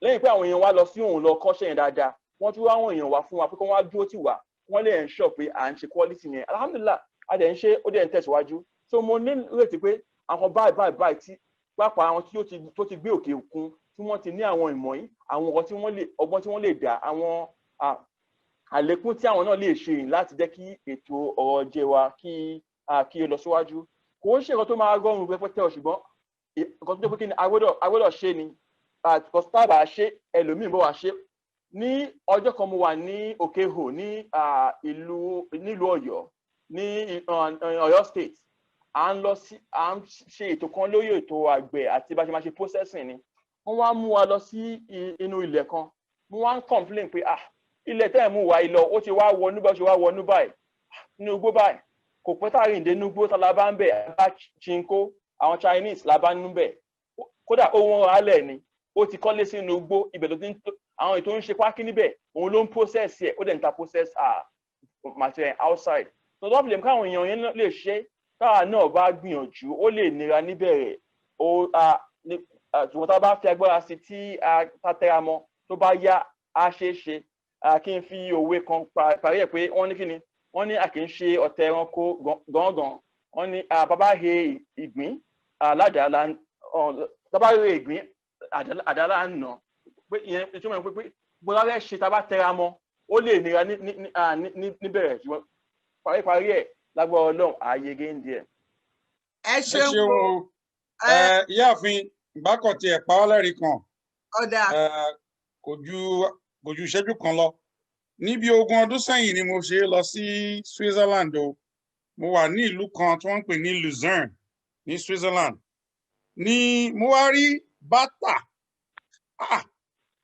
Lẹ́yìn pé àwọn èèyàn wá lọ sí òun lọ kọ́ṣẹ́ yẹn dáadáa, wọ́n tún ráwọn èèyàn wá fún wa pé kí wọ́n wá dúró tì wá, wọ́n lè ensure pé à ń ṣe quality yẹn. Alhamdulillah, a dẹ̀ ń ṣe, ó dẹ̀ ń tẹ̀síwájú. So mo ní ìrètí pé àwọn báyìí tí pápá àwọn tó ti gbé òkè òkun tí wọ́n ti ní àwọn ìmọ̀ yìí, àwọn ọgbọ́n tí wọ́n lè dá, àwọn àlékún tí àwọn náà lè ṣe yìí láti jẹ́ kí ètò ọrọ̀ ajé wa kí ó lọ síwájú. Kò ń ṣe nǹkan tó máa rọrùn pẹ́pẹ́tẹ́ ọ̀, ṣùgbọ́n nǹkan tó jẹ́ pé kí ni a gbọ́dọ̀ ṣe ni kọ́sítàbà ṣe ẹlòmíì bọ́ wá ṣe. Ní ọjọ́ kan mo wà ní Òkèhò ní nílùú Ọ̀yọ́ ní Ọ̀yọ́ state. À ń ṣe ètò kan lórí ètò àgbẹ̀ àti bá ṣe máa ṣe processing ni. Wọ́n wá mú wa lọ sí inú ilẹ̀ kan. Mo wá ń complain pé ilẹ̀ tẹ́ ẹ̀ mú wa ilọ̀ ó ti wá wọnú báyìí, ó ti wá wọnú báyìí ní ugbó báyìí. Kò pẹ́ tá a rìn dé nugbó tá la bá ń bẹ̀ bá chinko àwọn Chinese la bá ń bẹ̀. Kódà ohun ọ̀rálẹ̀ ni ó ti kọ́lé sínú ugbó, ibẹ̀ tó ti ń àwọn ètò ń ṣe pákí níbẹ̀, òun ló ń process ẹ̀, ó dẹ̀ ń ta process material outside. So tó fi lè mú káwọn èèyàn yẹn lè ṣe, káwa náà bá gbìyànjú, ó lè nira níbẹ̀rẹ̀. Ṣùgbọ́n tá a bá fi agbára sí tí a tẹra mọ́, tó bá yá a ṣe é ṣe. Kí n fi òwe kan parí ẹ̀ pé wọ́n ní kí ni, wọ́n ní a kì í ṣe ọ̀tẹ̀ ẹranko gángan. Wọ́n ní bàbá he ìgbín aládàá, bàbá he ìgbín àdàlà ń nà. Pé ìyẹn ìtumọ̀ pé bọ́lá rẹ̀ ṣe tá a bá tẹra mọ́, ó lè nira níbẹ̀rẹ̀, ṣùgbọ́n parí ẹ̀ lágbára Ọlọ́run ààyè géńdé ẹ̀. Ẹ ṣeun o. Ìyáàfin ìbákọ̀ tiẹ̀ pa ọ́ lẹ́rìí kan. Ọ̀dà. Kò ju kò ju ìṣẹ́jú kan lọ. Ní bí 20 ọdún sẹ́yìn ni mo ṣe lọ sí Switzerland o. Mo wà ní ìlú kan tí wọ́n ń pè ní Lucerne ní Switzerland. Ni mo wá rí bàtà.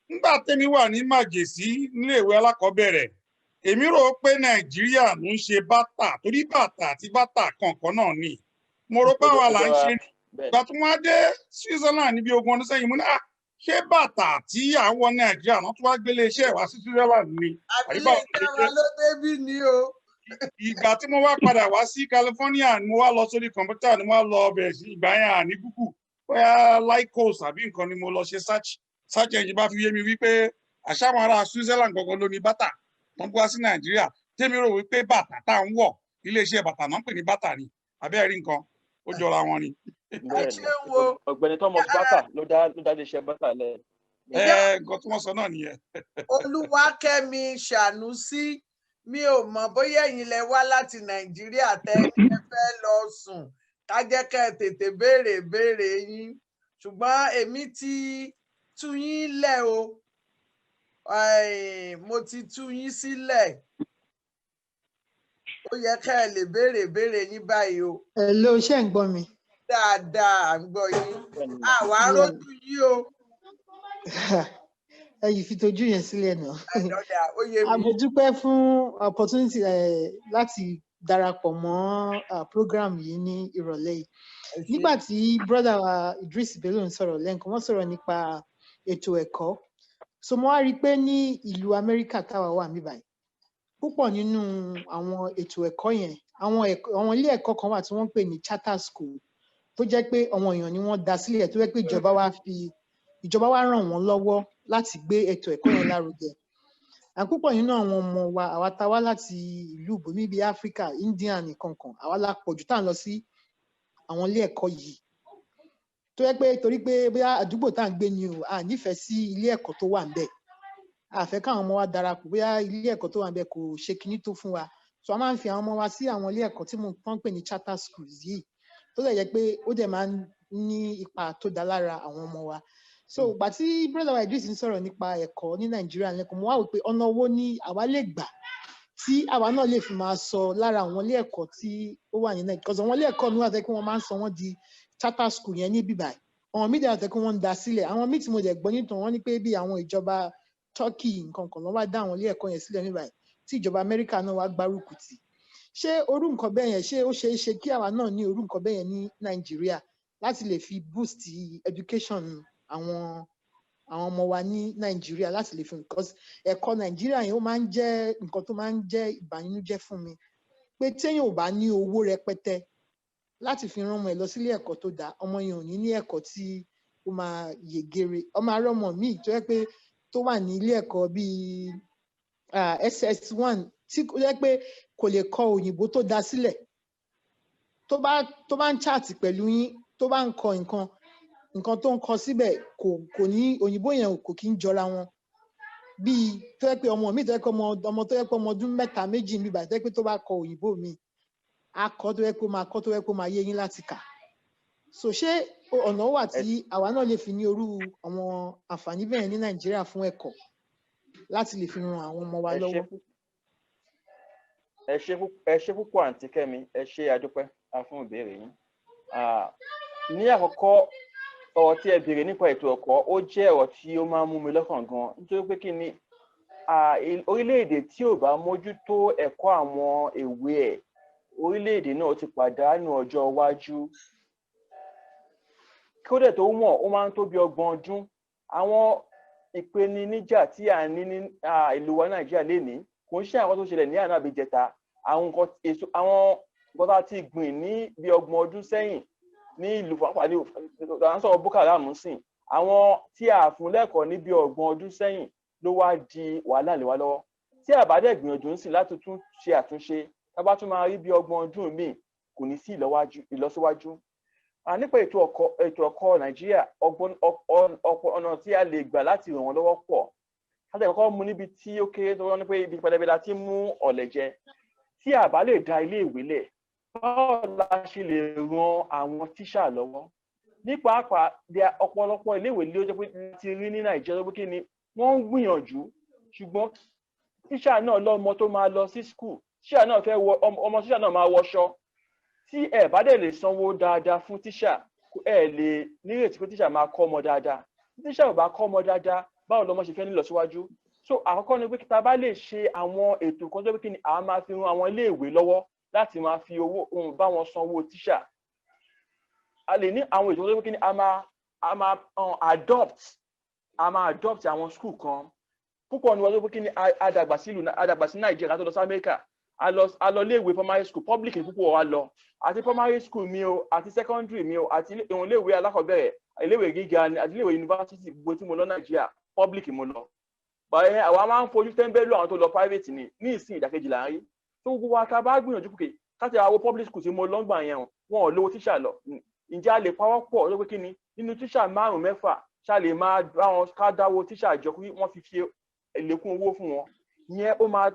Nígbà tẹ́mi wà ní Màjèsí níléèwé alákọ̀ọ́bẹ̀rẹ̀, èmi rò pé Nàìjíríà ló ń ṣe bàtà torí bàtà àti bàtà kankan náà ni. Mo rò pé àwa là ń ṣe ní. Ìgbà tí wọ́n á dé Switzerland ní bí 20 ọdún sẹ́yìn, mo ní ṣé bàtà tí àwọn Nàìjíríà náà tún wá gbélé iṣẹ́ wá sí Switzerland ni? àbílẹ̀ ìjọba ló débí ni o. Ìgbà tí mo wá padà wá sí California ni mo wá lọ sórí kọ̀ǹpútà ni mo wá lọ bẹ̀rẹ̀ sí ìgbà yẹn ní Google bóyá Lycos àbí nǹkan ni mo lọ ṣe search engine bá fi yé mi wípé àṣàwọn ará Switzerland gangan ló ní bàtà tó ń gbé wá sí Nàìjíríà. Tèmi rò wípé bàtà tá à ń wọ̀ iléeṣẹ́ bàtà náà ń pè ní bàtà ni abẹ́ẹ̀ rí nǹkan ó jọra wọn ni. Ọ̀gbẹ́ni Thomas bàtà ló dá iléeṣẹ́ bàtà lẹ̀. Nǹkan tí wọ́n sọ náà nìyẹn. Olúwakẹ́mi Ṣànúsí, mi ò mọ̀ bóyá ẹ̀yin lẹ wá láti Nàìjíríà tẹ́ ẹ fẹ́ lọ sùn ká jẹ́ kẹ́ ẹ tètè béèrè yín, ṣùgbọ́n èmi ti tú yín lẹ̀ o, mo ti tú yín sílẹ̀, ó yẹ kẹ́ ẹ lè béèrè yín báyìí o. Hello, ṣé ń gbọ́ mi? Dáadáa, à ń gbọ́ yín. Àwa rójú yín o. Ẹ yìí fi tojú yẹn sílẹ̀ náà. Mo dúpẹ́ fún opportunity láti darapọ̀ mọ́ program yìí ní ìrọ̀lẹ́ yìí. Nígbà tí brother wa Idris Bello ń sọ̀rọ̀ lẹ́ǹkan, wọ́n sọ̀rọ̀ nípa ètò ẹ̀kọ́. So mo wá rí i pé ní ìlú Amẹ́ríkà táwa wà mí báyìí, púpọ̀ nínú àwọn ètò ẹ̀kọ́ yẹn, àwọn ilé ẹ̀kọ́ kan wà tí wọ́n ń pè ní charter school, tó jẹ́ pé àwọn èèyàn ni wọ́n dá sílẹ̀, tó jẹ́ pé ìjọba wa ràn wọ́n lọ́wọ́ láti gbé ètò ẹ̀kọ́ yẹn lárugẹ. Púpọ̀ nínú àwọn ọmọ wa, àwa tá wá láti ìlú ibòmí bíi Áfíríkà, India nìkan kan, àwa la pọ̀jù tá à ń lọ sí àwọn ilé ẹ̀kọ́ yìí. Tó jẹ́ pé torí pé bóyá àdúgbò tá à ń gbé ni o, a nífẹ̀ẹ́ sí ilé ẹ̀kọ́ tó wà ńbẹ̀. A fẹ́ káwọn ọmọ wa darapọ̀, bóyá ilé ẹ̀kọ́ tó wà ńbẹ̀ kò ṣe kinní tó fún wa. So a máa ń fi àwọn ọmọ wa sí àwọn ilé ẹ̀kọ́ tí mo ń pè ní charter schools yìí, tó lè jẹ́ pé ó dẹ̀ máa ń ní ipa tó dá lára àwọn ọmọ wa. So ìgbà tí brother wa Idris ń sọ̀rọ̀ nípa ẹ̀kọ́ ní Nàìjíríà lẹ́kọ̀ọ́, mo wá wò pé ọ̀nà owó ni àwa lè gbà tí àwa náà lè fi máa sọ lára àwọn ilé ẹ̀kọ́ tí ó wà ní Nàìjíríà. Because àwọn ilé ẹ̀kọ́ mi wà tẹ́ kí wọ́n máa ń sọ wọ́n di charter school yẹn ní bíbáyìí. Àwọn míì dẹ̀ tẹ́ kí wọ́n ń dá sílẹ̀. Àwọn míì tí mo dẹ̀ gbọ́ nítorí wọ́n ní pé bí àwọn ìjọba Turkey nǹkan kan ló wá dá àwọn ilé ẹ̀kọ́ yẹn sílẹ̀ níbàyìí tí ìjọba Amẹ́ríkà náà wá gbárùkù tì. Ṣé orú nǹkan bẹ́ẹ̀ yẹn, ṣé ó ṣeé ṣe kí àwa náà ní orú nǹkan bẹ́ẹ̀ yẹn ní Nàìjíríà láti lè fi boost education àwọn ọmọ wa ní Nàìjíríà láti lè fi, because ẹ̀kọ́ Nàìjíríà yẹn ó máa ń jẹ́ nǹkan tó máa ń jẹ́ ìbànújẹ́ fún mi pé téèyàn ò bá ní owó rẹpẹtẹ láti fi rán ọmọ ẹ̀ lọ sílé ẹ̀kọ́ tó dáa, ọmọ yẹn ò ní ní ẹ̀kọ́ tí ó máa yegere. Ọmọ arọ́mọ míì tó yẹ pé tó wà ní ilé ẹ̀kọ́ bíi SS1 tí ó yẹ pé kò lè kọ òyìnbó tó dá sílẹ̀, tó bá ń chat pẹ̀lú yín, tó bá ń kọ nǹkan tó ń kọ síbẹ̀ kò ní òyìnbó yẹn kò kí ń jọra wọn. Bíi tó yẹ pé ọmọ mi tó yẹ pé ọmọ tó yẹ pé ọmọ ọdún 3 méjì mi báyìí tó yẹ pé tó bá kọ òyìnbó mi, akọ tó yẹ pé máa kọ tó yẹ pé máa yé yín láti kà. So ṣé ọ̀nà wà tí àwa náà lè fi ní orú àwọn àǹfààní bẹ́ẹ̀ ní Nàìjíríà fún ẹ̀kọ́ láti lè fi ran àwọn ọmọ wa lọ́wọ́? Ẹ ṣé púpọ̀ àǹtí Kẹ́mi, ẹ ṣé adúpẹ́ fún ìbéèrè yín. Ní àkọ́kọ́, ọ̀rọ̀ tí ẹ béèrè nípa ètò ẹ̀kọ́ ó jẹ́ ọ̀rọ̀ tí ó máa ń mú mi lọ́kàn gan, nítorí pé kí ni orílẹ̀-èdè tí ò bá mójútó ẹ̀kọ́ àwọn èwe ẹ̀, orílẹ̀-èdè náà ti pàdánù ọjọ́ iwájú. Kí ó dẹ̀ tó mọ̀, ó máa ń tó bí 30 ọdún. Àwọn ìpèníjà tí à ń ní ní ìlú wa Nàìjíríà lénìí kò ń ṣe àwọn tó ṣẹlẹ̀ ní àná àbí ìjẹta. Àwọn nǹkan tá ti gbìn ní bí 30 ọdún sẹ́yìn ní ìlú pàápàá ní sọ̀rọ̀ Boko Haram sìn, àwọn tí a fún lẹ́kọ̀ọ́ ní bí 30 ọdún sẹ́yìn ló wá di wàhálà lé wa lọ́wọ́. Tí a bá dẹ̀ gbìyànjú ń sìn láti tún ṣe àtúnṣe, tá bá tún máa rí bí 30 ọdún míì, kò ní sí ìlọsíwájú. Nípa ètò ẹ̀kọ́ Nàìjíríà, ọ̀nà tí a lè gbà láti ràn wọ́n lọ́wọ́ pọ̀. Ká tẹ̀ kọ́kọ́ mú níbi tí ó kéré tó wọ́n ní pé ibi pẹlẹbẹ la ti mú ọ̀lẹ jẹ. Tí a bá lè dá ilé ìwé lẹ̀, báwo la ṣe lè ran àwọn tíṣà lọ́wọ́? Ní pàápàá ọ̀pọ̀lọpọ̀ ilé ìwé ló jẹ́ pé ti rí ní Nàìjíríà pé kí ni wọ́n ń gbìyànjú, ṣùgbọ́n tíṣà náà lọ́mọ tó máa lọ sí school, tíṣà náà fẹ́ wọ ọmọ tíṣà náà máa wọṣọ. Tí ẹ bá dẹ̀ lè sanwó dáadáa fún tíṣà, ẹ lè nírètí pé tíṣà máa kọ́ ọmọ dáadáa. Tíṣà ò bá kọ́ ọmọ dáadáa, báwo lọmọ ṣe fẹ́ ní lọ síwájú? So àkọ́kọ́ ni pé tá bá lè ṣe àwọn ètò kan tó pé kí ni àwọn máa fi ran àwọn iléèwé lọ́wọ́ láti máa fi owó bá wọn sanwó tíṣà. A lè ní àwọn ètò tó pé kí ni a máa adopt àwọn school kan. Púpọ̀ ní wọ́n tó pé kí ni adàgbà sí Nàìjíríà tó lọ sí Amẹ́ríkà. A lọ iléèwé primary school, public púpọ̀ wa lọ. Àti primary school mi o, àti secondary mi o, àti iléèwé alákọ̀ọ́bẹ̀rẹ̀, iléèwé gíga ni, àti iléèwé university gbogbo tí mo lọ Nàìjíríà, public mo lọ. Báyẹn àwa máa ń fojú tẹ́ńbẹ́lú àwọn tó lọ private ní ìsìn ìdàkejì là ń rí. Tó gbogbo wa ká bá gbìyànjú pé káti àwọn public school tí mo lọ gbà yẹn wọn ò lówó tíṣà lọ. Ǹjẹ́ a lè pawọ́pọ̀ ló pé kí ni nínú tíṣà 5-6 ṣá lè máa bá wọn ká dáwó tíṣà jọ kí wọ́n fi ṣe èlékún owó fún wọn. Ìyẹn ó máa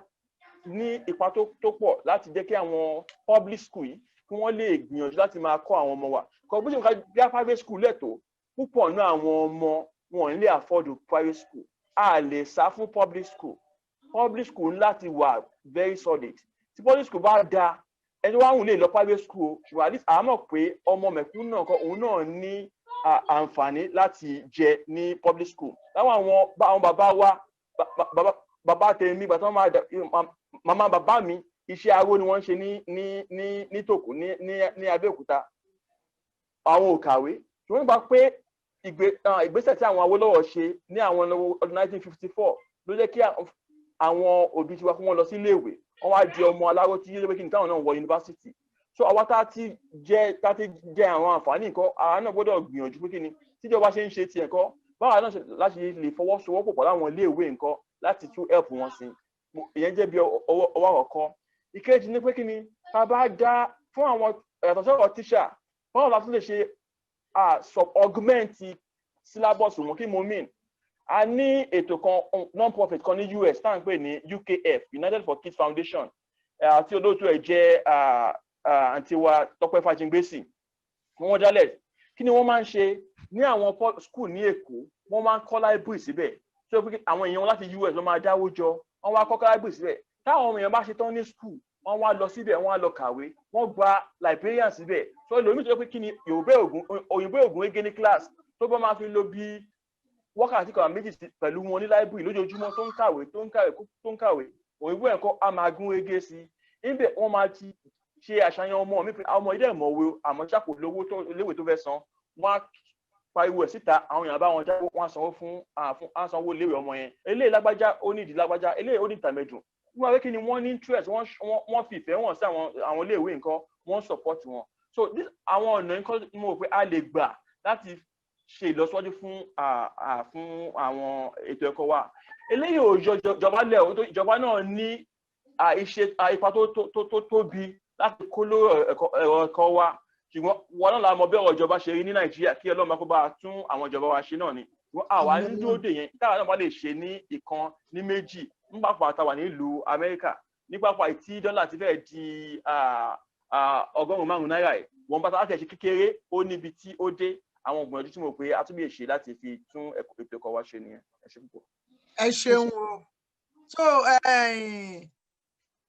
ní ipa tó pọ̀ láti jẹ́ kí àwọn public school yìí kí wọ́n lè gbìyànjú láti máa kọ́ àwọn ọmọ wa. Kò bí ṣe bí private school lẹ́tọ̀ọ́ púpọ̀ náà àwọn ọmọ wọn lè afford private school. A lè sá fún public school. Public school láti wà very solid. Tí public school bá da, ẹni wá wùn lè lọ private school, ṣùgbọ́n at least a mọ̀ pé ọmọ mẹ̀kúnnù náà kan òun náà ní àǹfààní láti jẹ ní public school. Láwọn àwọn bàbá wa, bàbá tèmi, màmá bàbá mi, iṣẹ́ aró ni wọ́n ń ṣe ní Tòkù ní Abẹ́òkúta. Àwọn ò kàwé. Ṣùgbọ́n nípa pé ìgbésẹ̀ tí àwọn Awólọ́wọ̀ ṣe ní àwọn ọdún 1954 ló jẹ́ kí àwọn òbí tiwa kí wọ́n lọ sí iléèwé. Wọ́n wá di ọmọ aláró tí yé pé kí n táwọn náà wọ yunifásitì. So àwa tá ti jẹ àwọn àǹfààní nǹkan, àwa náà gbọ́dọ̀ gbìyànjú pé kí ni tíjọba ṣe ń ṣe tiẹ̀ kọ́, báwa náà láti lè fọwọ́sowọ́pọ̀ pọ̀ láwọn iléèwé nǹkan láti tún help wọn sí. Ìyẹn jẹ́ bí ọwọ́ àkọ́kọ́. Ìkejì ni pé kí ni tá bá dá fún àwọn yàtọ̀ sọ́rọ̀ tíṣà, báwo la tún lè ṣe augment syllabus wọn, kí mo mean. A ní ètò kan non-profit kan ní US tá à ń pè ní UKF, United for Kids Foundation, àti olóòtú ẹ̀ jẹ́ àǹtí wa Tọ́pẹ́ Fájíngbésì. Wọ́n dálẹ̀ kí ni wọ́n máa ń ṣe ní àwọn school ní Èkó, wọ́n máa ń kọ́ library síbẹ̀. So pé àwọn èèyàn láti US ló máa dáwó jọ, wọ́n wá kọ́ library síbẹ̀. Táwọn ọmọ èèyàn bá ṣe tán ní school, wọ́n wá lọ síbẹ̀, wọ́n wá lọ kàwé, wọ́n gba librarian síbẹ̀. So lómi tó pé kí ni òyìnbó ògùn ege ní class tó bá máa fi lo bí wákàtí kan méjì pẹ̀lú wọn ní library lójoojúmọ́ tó ń kàwé, òyìnbó ẹ̀kọ́ á máa gún ege sí. Níbẹ̀ wọ́n máa ti ṣe àṣàyàn ọmọ mi pé àwọn ọmọ ilé ìmọ̀wé àmọ́ ṣàpò lówó léwé tó fẹ́ san, wọ́n á pariwo ẹ̀ síta, àwọn èèyàn bá wọn jáwó, wọ́n á sanwó fún sanwó léwé ọmọ yẹn. Eléyìí lágbájá ó ní ìdí lágbájá, eléyìí ó ní ìtàmẹ̀dùn. Wọ́n wá kí ni wọ́n ní interest, wọ́n fi ìfẹ́ wọn sí àwọn iléèwé nǹkan, wọ́n support wọn. So àwọn ọ̀nà nǹkan mo rò pé a lè gbà láti ṣe ìlọsíwájú fún àwọn ètò ẹ̀kọ́ wa. Eléyìí ò jọba lẹ̀ o, ìjọba náà ní ipa tó tóbi láti kó lórí ẹ̀rọ ẹ̀kọ́ wa. Ṣùgbọ́n wọn náà la mọ̀ bí ọ̀rọ̀ ìjọba ṣe rí ní Nàìjíríà, kí Ọlọ́run kó bá tún àwọn ìjọba wa ṣe náà ni. Àwa ń dúró dè yẹn, táwa náà bá lè ṣe ní ìkan ní méjì, nígbàpá àtàwà nílùú Amẹ́ríkà, nígbàpá tí dọ́là ti fẹ́ẹ̀ di 100 náírà ẹ̀, wọ́n bá tá láti ṣe kékeré, ó níbi tí ó dé. Àwọn ìgbìyànjú tí mo pé a tún lè ṣe láti fi tún ètò ẹ̀kọ́ wa ṣe nìyẹn. Ẹ ṣé púpọ̀. Ẹ ṣeun o. So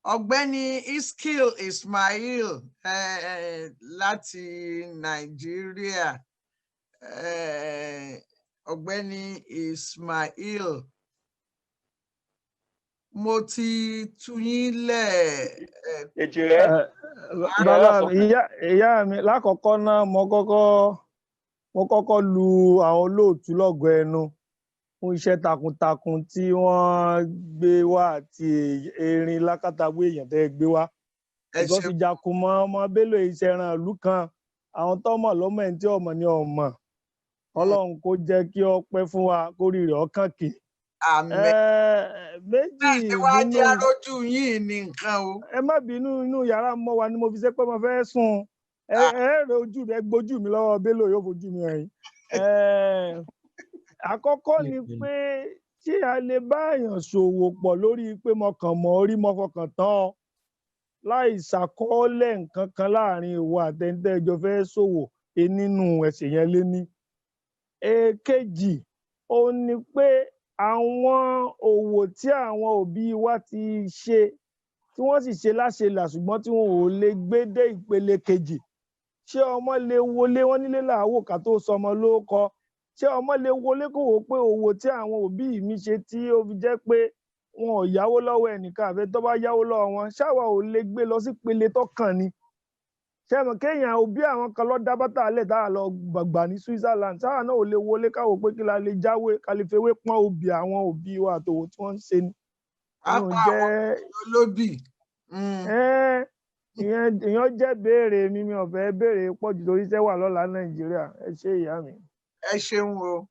Ọ̀gbẹ́ni Iskil Ismail láti Nàìjíríà, Ọ̀gbẹ́ni Ismail, mo ti tú yín lẹ̀. Èjì rẹ̀. Bàbá mi, ìyá mi, lákọ̀ọ́kọ́ náà mo kọ́kọ́ lu àwọn olóòtú lọ́gọ ẹnu fún iṣẹ́ takuntakun tí wọ́n gbé wá àti erin lákàtàwé èèyàn tẹ́ gbé wá. Ẹ̀gọ́ fi jakun mọ́ ọmọ Bello ìṣẹ̀ràn ìlú kan, àwọn tọ́mọ̀ lọ́mọ ẹ̀ tí ọmọ ní ọmọ. Ọlọ́run kó jẹ́ kí ó pẹ́ fún wa, kó rí rẹ̀ ọkàn kì. Àmín. Méjì nínú wá jẹ́ arójú yìí ní nǹkan o. Ẹ má bínú, inú yàrá mọ́ wa ni mo fi ṣe pé mo fẹ́ sùn. Ẹ rẹ ojú rẹ gbójú mi lọ́wọ́ Bello yóò fojú mi ẹ̀yìn. Àkọ́kọ́ ni pé tí a lè bá èèyàn ṣòwò pọ̀ lórí pé mo kàn mọ́ orí mo fọkàn tán láì ṣàkọọ́lẹ̀ nǹkan kan láàrin ìwọ àtẹ̀ǹtẹ̀jọ fẹ́ ṣòwò nínú ẹ̀sẹ̀ yẹn lé ní. Èkejì ó ní pé àwọn òwò tí àwọn òbí wa ti ṣe tí wọ́n sì ṣe láṣelà ṣùgbọ́n tí wọn ò lè gbé dé ìpele kejì. Ṣé ọmọ lè wọlé wọn nílé làwò ká tó sọmọ lórúkọ? Ṣé ọmọ lè wọlé kó wò pé òwò tí àwọn òbí mi ṣe tí ó fi jẹ́ pé wọn ò yáwó lọ́wọ́ ẹnìkan àbẹ tó bá yáwó lọ́wọ́ wọn ṣáwa ò lè gbé lọ sí ìpele tó kàn ni? Ṣé mọ̀ kéèyàn òbí àwọn kan lọ dá bàtà lẹ̀ tá a lọ gbàgbà ní Switzerland ṣáwa náà ò lè wọlé káwò pé kí la lè jáwé ká lè fewé pọ́n òbí àwọn òbí wa àtòwò tí wọ́n ń ṣe ni. apá àwọn olóbì. Ìyẹn jẹ́ béèrè mi ò fẹ́ béèrè pọ̀ jù torí iṣẹ́ wà lọ́la Nàìjíríà. Ẹ ṣé ìyá mi. Ẹ ṣeun o.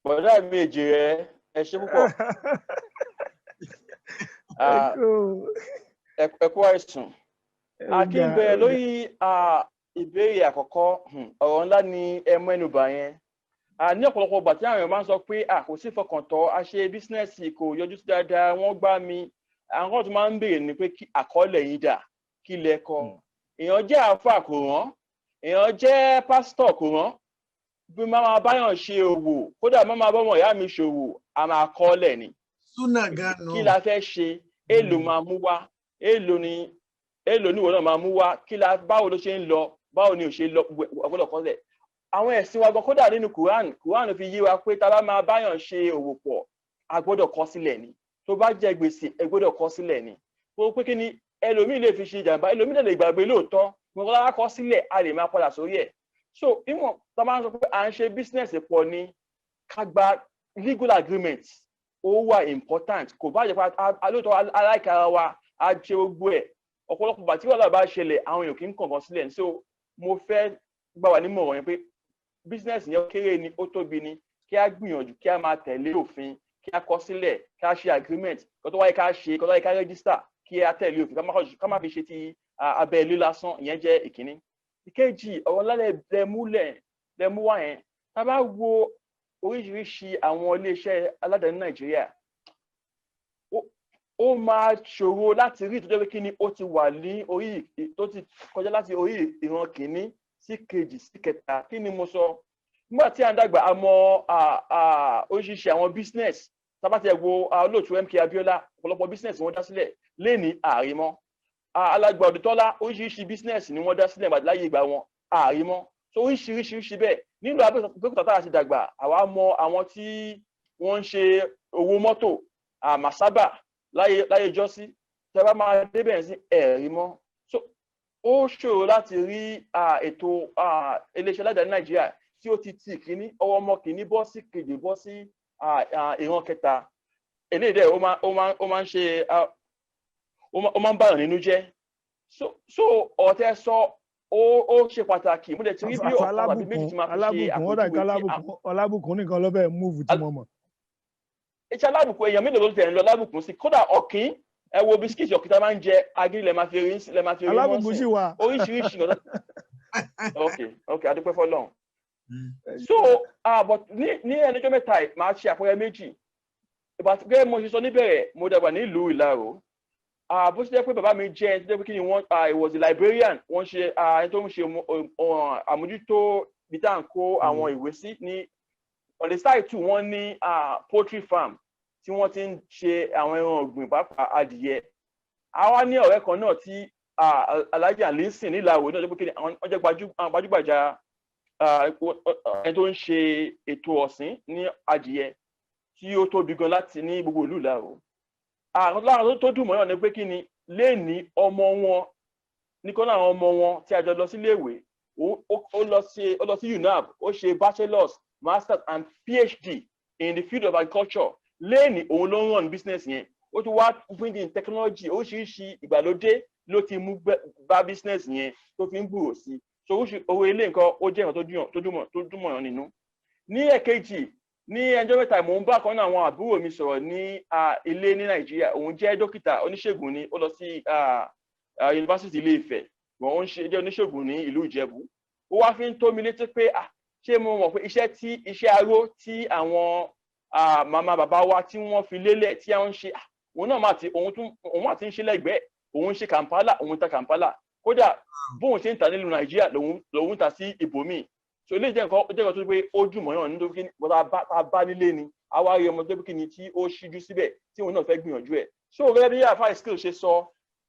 Bọ̀dá mi èjì rẹ̀ ẹ ṣé púpọ̀. Ẹ kú àìsàn. Kí n bẹ̀rẹ̀ lórí ìbéèrè àkọ́kọ́, ọ̀rọ̀ ńlá ni ẹ mẹ́nubà yẹn. Ní ọ̀pọ̀lọpọ̀ ìgbà tí àwọn èèyàn máa ń sọ pé kò sí ìfọkàntọ́, a ṣe bísínẹ́sì kò yọjú sí dáadáa, wọ́n gbá mi. Àwọn tó máa ń béèrè ni pé kí àkọọ́lẹ̀ yín dà, kí lẹ kọ. Èèyàn jẹ́ àáfàá kò rán, èèyàn jẹ́ pásítọ̀ kò rán. Bí máa báyàn ṣe òwò, kódà máa bọ́mọ ìyá mi ṣòwò, a máa kọ́ọ́lẹ̀ ni. Súnà gan-an. Kí la fẹ́ ṣe? Èlò máa mú wá, èlò ni ìwọ náà máa mú wá, báwo ló ṣe ń lọ, báwo ni ò ṣe lọ, ọgbọ́dọ̀ kọ́lẹ̀. Àwọn ẹ̀sìn wa gan kódà nínú Quran fi yé wa pé tá a bá máa báyàn ṣe òwò pọ̀, a gbọ́dọ̀ kọ sílẹ̀ ni. Tó bá jẹ gbèsè, ẹ gbọ́dọ̀ kọ sílẹ̀ ni. Tó pé kí ni ẹlòmíì lè fi ṣe ìjàmbá, ẹlòmíì lè gbàgbé lóòótọ́, mo kọ́ kọ sílẹ̀, a lè máa padà sórí ẹ̀. So ìwọ̀n tá a máa ń sọ pé à ń ṣe bísínẹ́sì pọ̀ ni ká gba legal agreement, ó wà important. Kò bá jẹ́ pé alóòótọ́ aláìkára wa á ṣe gbogbo ẹ̀. Ọ̀pọ̀lọpọ̀ bàtí wàhálà bá ṣẹlẹ̀, àwọn èèyàn kì í kọ̀ọ̀kan sílẹ̀. So mo fẹ́ gbà wá nímọ̀ràn yẹn pé bísínẹ́sì yẹn kéré ni, ó tóbi ni, kí á gbìyànjú kí á máa tẹ̀lé òfin, kí á kọ sílẹ̀, kí á ṣe agreement, kó tó wáyé ká ṣe, kó tó wáyé ká register, kí á tẹ̀lé òfin, ká má fi ṣe ti abẹ́ ilé lásán. Ìyẹn jẹ́ ìkíní. Ìkejì, ọ̀rọ̀ lálẹ́ lẹ́mú wá yẹn. Tá a bá wo oríṣiríṣi àwọn iléeṣẹ́ aládàáni Nàìjíríà, ó máa ṣòro láti rí ìtọ́jú pé kí ni ó ti wà ní orí, tó ti kọjá láti orí ìran kìíní sí kejì sí kẹta. Kí ni mo sọ? Nígbà tí a ń dàgbà, a mọ oríṣiríṣi àwọn business. Tábà tí ẹ wo olóòtú MK Abiola, ọ̀pọ̀lọpọ̀ business wọ́n dá sílẹ̀ lénìí àrímọ́. Alàgbà Odùtọ́lá, oríṣiríṣi business ni wọ́n dá sílẹ̀ láyé ìgbà wọn àrímọ́. So oríṣiríṣi bẹ́ẹ̀. Nínú Abẹ́òkúta tá a ti dàgbà, àwa mọ àwọn tí wọ́n ń ṣe owó mọ́tò, Masaba láyé jọ́sí. Tẹ́ bá máa débẹ̀ sí ẹ̀rímọ́. So ó ṣòro láti rí ètò iléeṣẹ́ aládàáni Nàìjíríà tí ó ti tì kíní, ọwọ́ ọmọ kìíní bọ́ sí kejì bọ́ sí ìran kẹta. Eléyìí dẹ̀ ó máa ń ṣe ó máa ń bàyàn nínú jẹ́. So ọ̀tẹ̀ sọ ó ṣe pàtàkì. Mo dẹ̀ ti rí bí ọ̀kan àbí méjì tí máa fi ṣe àpòjúwe. Alábùkún nìkan ló fẹ́ múùfù tí mo mọ̀. Iṣẹ́ alábùkún èèyàn mélòó ló tẹ̀ ń lọ alábùkún sí? Kódà ọ̀kín, ẹ wo bisikíìtì ọ̀kín tá máa ń jẹ, agídí lẹ máa fi rí alábùkún sì wà. Oríṣiríṣi nǹkan. Okay, a dúpẹ́ f'Ọlọ́run. So but ní ẹnìjọ́ mẹ́ta máa ṣe àpẹẹrẹ méjì. Gẹ́gẹ́ mo ṣe sọ níbẹ̀rẹ̀, mo dàgbà nílùú Ìlaró. Bó ṣe jẹ́ pé bàbá mi jẹ́ ẹni tó jẹ́ pé kí ni wọ́n was a librarian, wọ́n ṣe ẹni tó ń ṣe àmójútó bí tá à ń kó àwọn ìwé sí ní on the side too. Wọ́n ní poultry farm tí wọ́n ti ń ṣe àwọn ẹran ọ̀gbìn pàápàá adìyẹ. Àwa ní ọ̀rẹ́ kan náà tí Alhaji Alison nílàwó náà jẹ́ pé kí ni wọ́n jẹ́ gbajúgbajà ẹni tó ń ṣe ètò ọ̀sìn ní adìyẹ tí ó tóbi gan láti ní gbogbo ìlú Ìlaró. Lára tó dùn mọ́yàn ni pé kí ni léèní ọmọ wọn nìkan náà àwọn ọmọ wọn tí a jọ lọ sí iléèwé, ó lọ sí UNAB, ó ṣe bachelors, masters and PhD in the field of agriculture. Léèní òun ló ń run business yẹn. Ó ti wá bring in technology oríṣiríṣi ìgbàlódé ló ti mú bá business yẹn tó fi ń gbòòrò sí. So owó ilé nǹkan ó jẹ́ nǹkan tó dùn mọ́yàn nínú. Ní ẹ̀kejì, ní ẹjọ́ mẹ́ta mò ń bá kan náà àwọn àbúrò mi sọ̀rọ̀ ní ilé ní Nàìjíríà. Òun jẹ́ dókítà oníṣègùn ni, ó lọ sí yunifásitì Ilé Ifẹ̀, wọ́n jẹ́ oníṣègùn ní ìlú Ìjẹ̀bú. Ó wá fi ń tó mi létí pé ṣé mo mọ̀ pé iṣẹ́ aró tí àwọn màmá bàbá wa tí wọ́n fi lélẹ̀ tí wọ́n ń ṣe, òun náà òun àti ń ṣe lẹ́gbẹ̀ẹ́, òun ń ṣe Kampala, òun ta Kampala. Kódà bóun ṣe ń ta nílùú Nàìjíríà lòun ta sí ibòmíì. so ilé jẹ́ nǹkan tó pé ó dùn mọ́yàn nítorí kí tá bá nílé ni àwa rí ọmọ tó kí ni tí ó ṣíjú síbẹ̀ tí òun náà fẹ́ gbìyànjú ẹ̀ so gẹ́gẹ́ bí àfáà skill ṣe sọ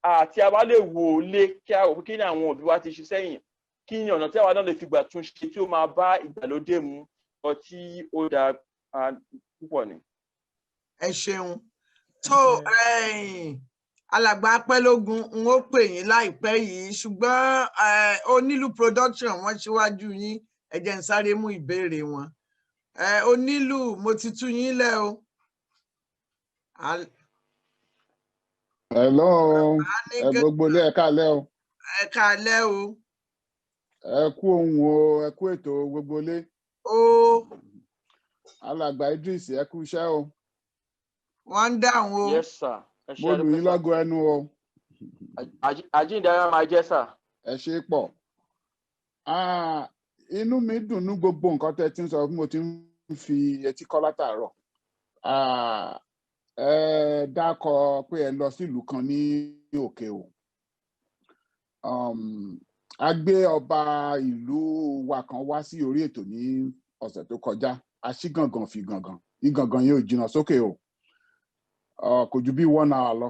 àti àwa lè wò ó lé kí a rò pé kí ni àwọn òbí wa ti ṣe sẹ́yìn kí ni ọ̀nà tí àwa náà lè fi gbà tún ṣe tí ó máa bá ìgbàlódé mu ọ tí ó dáa púpọ̀ ni. ẹ ṣeun tó alàgbà Apẹ́lógún n ó pè yín láìpẹ́ yìí ṣùgbọ́n onílù production wọ́n ṣíwájú yín ẹ jẹ́ n sáré mú ìbéèrè wọn onílù mo ti tú yín lẹ̀ o. Hello ẹ gbogbo ilé ẹ káalẹ́ o. ẹ káalẹ́ o. ẹ kú ohun o ẹ kú ètò gbogbo ilé. o. alàgbà Idris ẹ kú iṣẹ́ o. wọ́n ń dáhùn o. yes sir. mo lù yín lọ́gọ ẹnu o. àjíǹdára máa jẹ́ sà. ẹ ṣe pọ̀. inú mi dùn ní gbogbo nǹkan tẹ́ ti ń sọ bí mo ti ń fi etí kọ́ látàárọ̀. ẹ dákọ pé ẹ lọ sílùú kan ní òkè o. a gbé ọba ìlú wa kan wá sí orí ètò ní ọ̀sẹ̀ tó kọjá a ṣí gangan fi gangan ìgangan yẹn ò jìnnà sókè o. kò ju bí 1 hour lọ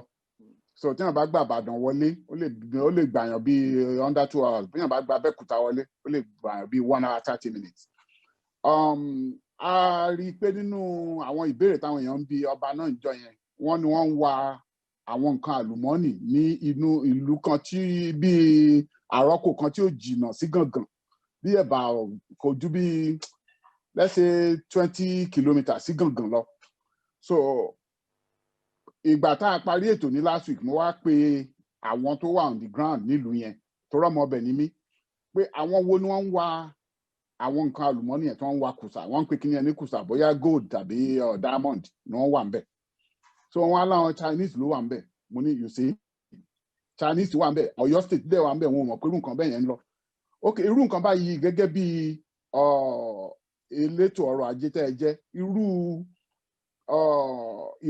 so tí wọn bá gba Ìbàdàn wọlé ó lè gbàyàn bí under 2 hours bí wọn bá gba Abẹ́òkúta wọlé ó lè gbàyàn bí 1 hour 30 minutes. a rí i pé nínú àwọn ìbéèrè táwọn èèyàn ń bi ọba náà ń jọ yẹn wọ́n ní wọ́n ń wa àwọn nǹkan àlùmọ́ọ́nì ní inú ìlú kan tí bí àrọ́kò kan tí ó jìnnà sí gangan bí ẹ̀bà kò ju bí let's say 20 kilometers sí gangan lọ. so ìgbà tá a parí ètò ní last week mo wá pe àwọn tó wà on the ground nílùú yẹn tó rọ́mọ ọbẹ̀ ní mí pé àwọn wo ni wọ́n ń wa àwọn nǹkan àlùmọ́ọ́nì yẹn tó ń wa kùsà wọ́n ń pè kí ni ẹni kùsà bóyá gold tàbí diamond ni wọ́n wà ń bẹ̀ so wọ́n á láwọn Chinese ló wà ń bẹ̀ mo ní you see Chinese wà ń bẹ̀ Ọ̀yọ́ state dẹ̀ wà ń bẹ̀ wọn ò mọ̀ pé irú nǹkan bẹ́ẹ̀ yẹn ń lọ ok irú nǹkan báyìí gẹ́gẹ́ bí elétò ọrọ̀ ajé tẹ́ ẹ jẹ́ irú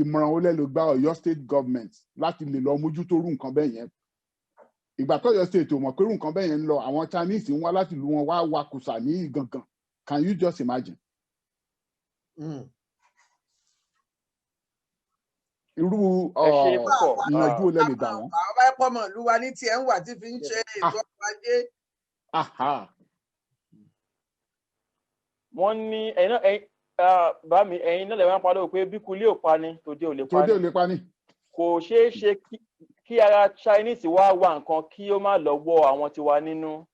ìmọ̀ràn wo lẹ lè gba Ọ̀yọ́ state government láti lè lọ mójútó irú nǹkan bẹ́ẹ̀ yẹn ìgbà tó Ọ̀yọ́ state ò mọ̀ pé irú nǹkan bẹ́ẹ̀ yẹn ń lọ àwọn Chinese ń wá láti ìlú wọn wá wakùsà ní Ìgangan can you just imagine. irú ìyànjú wo lẹ lè gbà wọ́n. àwọn bá pọ̀ mọ̀ lúwa ní tiẹ̀ ń wà tí fi ń ṣe ètò ọrọ̀ ajé. wọ́n ní ẹ̀yin náà bá mi ẹ̀yin náà lè máa padà pé bí kulé ò pa ni tòde ò lè pa ni. tòde ò lè pa ni. kò ṣeé ṣe kí ara Chinese wá wá nǹkan kí ó má lọ́wọ́ àwọn tiwa nínú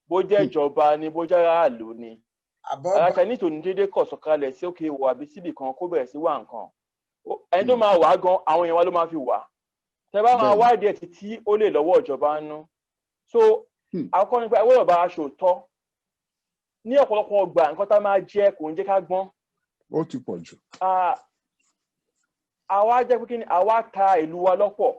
bó jẹ́ ìjọba ni bó jẹ́ aráàlú ni. ara Chinese ò ní déédéé kọ̀ sọ̀kalẹ̀ sí òkè wò àbí síbì kan kó bẹ̀rẹ̀ sí wá nǹkan. ẹni tó máa wà gan àwọn èèyàn wa ló máa fi wà. tẹ́ bá máa wádìí ẹ̀ títí ó lè lọ́wọ́ ìjọba nínú. so àkọ́kọ́ nípa ẹgbẹ́ ọ̀bá aṣọ tọ́ ní ọ̀pọ̀lọpọ̀ ọgbà nǹkan tá a máa jẹ kò ń jẹ́ ká gbọ́n. ó ti pọ̀ jù. àwa jẹ́ pé kí ni àwa ta ìlú wa lọ́pọ̀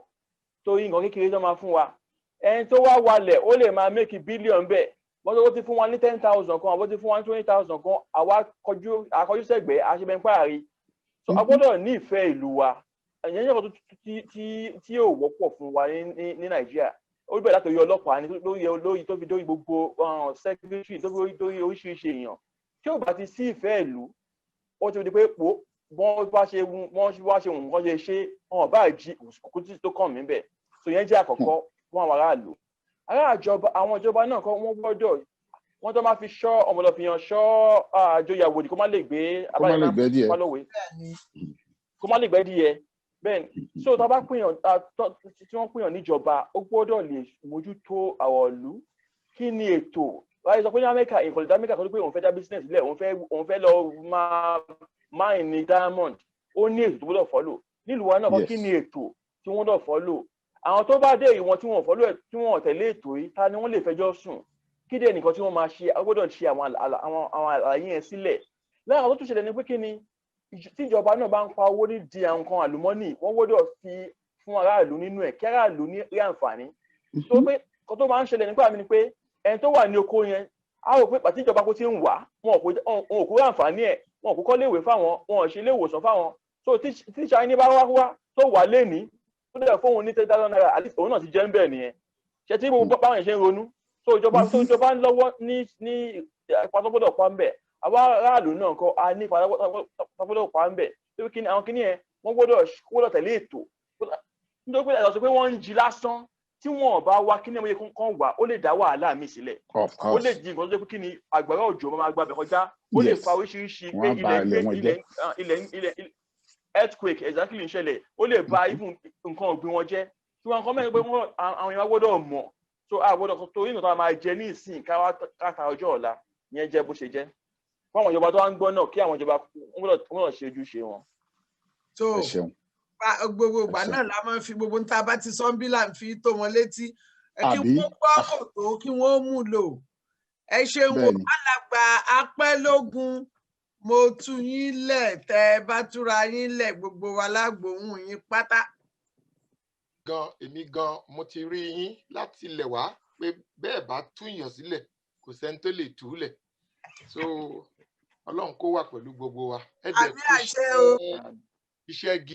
torí nǹkan kékeré tó máa fún wa ẹni tó wá walẹ̀ ó lè máa make bílíọ̀nù bẹ́ẹ̀ wọ́n tó ti fún wa ní 10,000 kan àbó ti fún wa ní 20,000 kan àwa akọjú sẹ́gbẹ̀ẹ́ aṣẹ́bẹ̀ńpáàrí so a gbọ́dọ̀ ní ìfẹ́ ìlú wa ìyẹn yẹn kan tí yóò wọ́pọ̀ fún wa ní Nàìjíríà ó bẹ̀rẹ̀ látòrí ọlọ́pàá ní lórí tó fi dórí gbogbo secretary tó fi dórí oríṣiríṣi èèyàn tí ó bá ti sí ìfẹ́ ìlú ó ti di pé wọ́n wá ṣe nǹkan ṣe wọn bá jí òkú títí tó kàn mí bẹ̀ so yẹn jẹ́ àkọ́kọ́ fún àwọn aráàlú àwọn ìjọba náà kọ́ wọ́n gbọ́dọ̀ wọ́n tó máa fi ṣọ́ ọmọlọ́fihàn ṣọ́ àjọyàwó ni kó má lè gbé abáyé kó má lè gbẹ́ díẹ̀ bẹ́ẹ̀ so tó bá pèèyàn tí wọ́n pèèyàn níjọba ó gbọ́dọ̀ lè mójútó àwọn ìlú kí ni ètò láti sọ pé ní Amẹ́ríkà ìkọ̀lẹ̀ Amẹ́ríkà kan tó pé òun fẹ́ dá business sílẹ̀ òun fẹ́ lọ máa ní diamond ó ní ètò tó gbọ́dọ̀ follow nílùú wa náà kọ́ kí ni ètò tí wọ́n gbọ́dọ̀ follow àwọn tó bá dé ìwọ̀n tí wọ́n follow tí wọ́n tẹ̀lé ètò yìí ta ni wọ́n lè fẹjọ́ sùn kí dé nìkan tí wọ́n máa ṣe a gbọ́dọ̀ ṣe àwọn àlàyé yẹn sílẹ̀ lára tó tún ṣẹlẹ̀ ni pé kí ni tíjọba náà bá ń pa owó nídìí àwọn nǹkan àlùmọ́nì wọ́n gbọ́dọ̀ fi fún aráàlú nínú ẹ̀ kí aráàlú ní rí àǹfààní tó pé kó tó máa ń ṣẹlẹ̀ nípa mi ni pé ẹni tó wà ní oko yẹn á rò pé pàtí ìjọba kó ti ń wà wọn ò kó àǹfààní ẹ̀ wọn ò kó kọ́lé ìwé fáwọn wọn ò ṣe ilé ìwòsàn fáwọn so tí Chinese bá wá tó wà lénìí tó dẹ̀ fóun ní $10,000 àti òun náà ti jẹ́ ń bẹ̀ nìyẹn ṣe tí gbogbo báwọn yẹn ṣe ń ronú so ìjọba ń lọ́wọ́ ní ipa tó gbọ́dọ̀ pa ń bẹ̀ àwa aráàlú náà kọ́ a ní ipa tó gbọ́dọ̀ pa ń bẹ̀ tó kí ni àwọn kí ni yẹn wọ́n gbọ́dọ̀ tẹ̀lé ètò nítorí pé àtọ̀sọ pé wọ́n ń jí lásán tí wọn bá wá kí ni ẹmọ kan wà ó lè dá wàhálà mi sílẹ̀ ó lè di nǹkan tó jẹ́ pé kí ni àgbàrá òjò máa gbàbẹ̀ kọjá ó lè fa oríṣiríṣi pé ilẹ̀ earthquake exactly ń ṣẹlẹ̀ ó lè ba even nǹkan ọ̀gbìn wọn jẹ́ tí wọn kọ́ mẹ́rin pé àwọn èèyàn gbọ́dọ̀ mọ̀ so àgbọ́dọ̀ torí nǹkan tó máa jẹ ní ìsìn káta ọjọ́ ọ̀la ìyẹn jẹ́ bó ṣe jẹ́ fún àwọn ìjọba tó wá ń gbọ́ náà kí àwọn ìjọba gbọ́dọ̀ ṣe ojúṣe wọn. so gbogbo ìgbà náà la máa ń fi gbogbo níta bá ti sọ́ńbí là ń fi tó wọn létí kí wọ́n gbọ́ kòtò kí wọ́n mú lò ẹ ṣeun o alàgbà Apẹ́lógún mo tú yín lẹ̀ tẹ́ ẹ bá túra yín lẹ̀ gbogbo wa lágbóhùn yín pátá. èmi gan mo ti rí yín láti ilẹ̀ wá pé bẹ́ẹ̀ bá túyàn sílẹ̀ kò sẹ́ni tó lè tú lẹ̀ so Ọlọ́run kó wà pẹ̀lú gbogbo wa ẹ jẹ́ kó iṣẹ́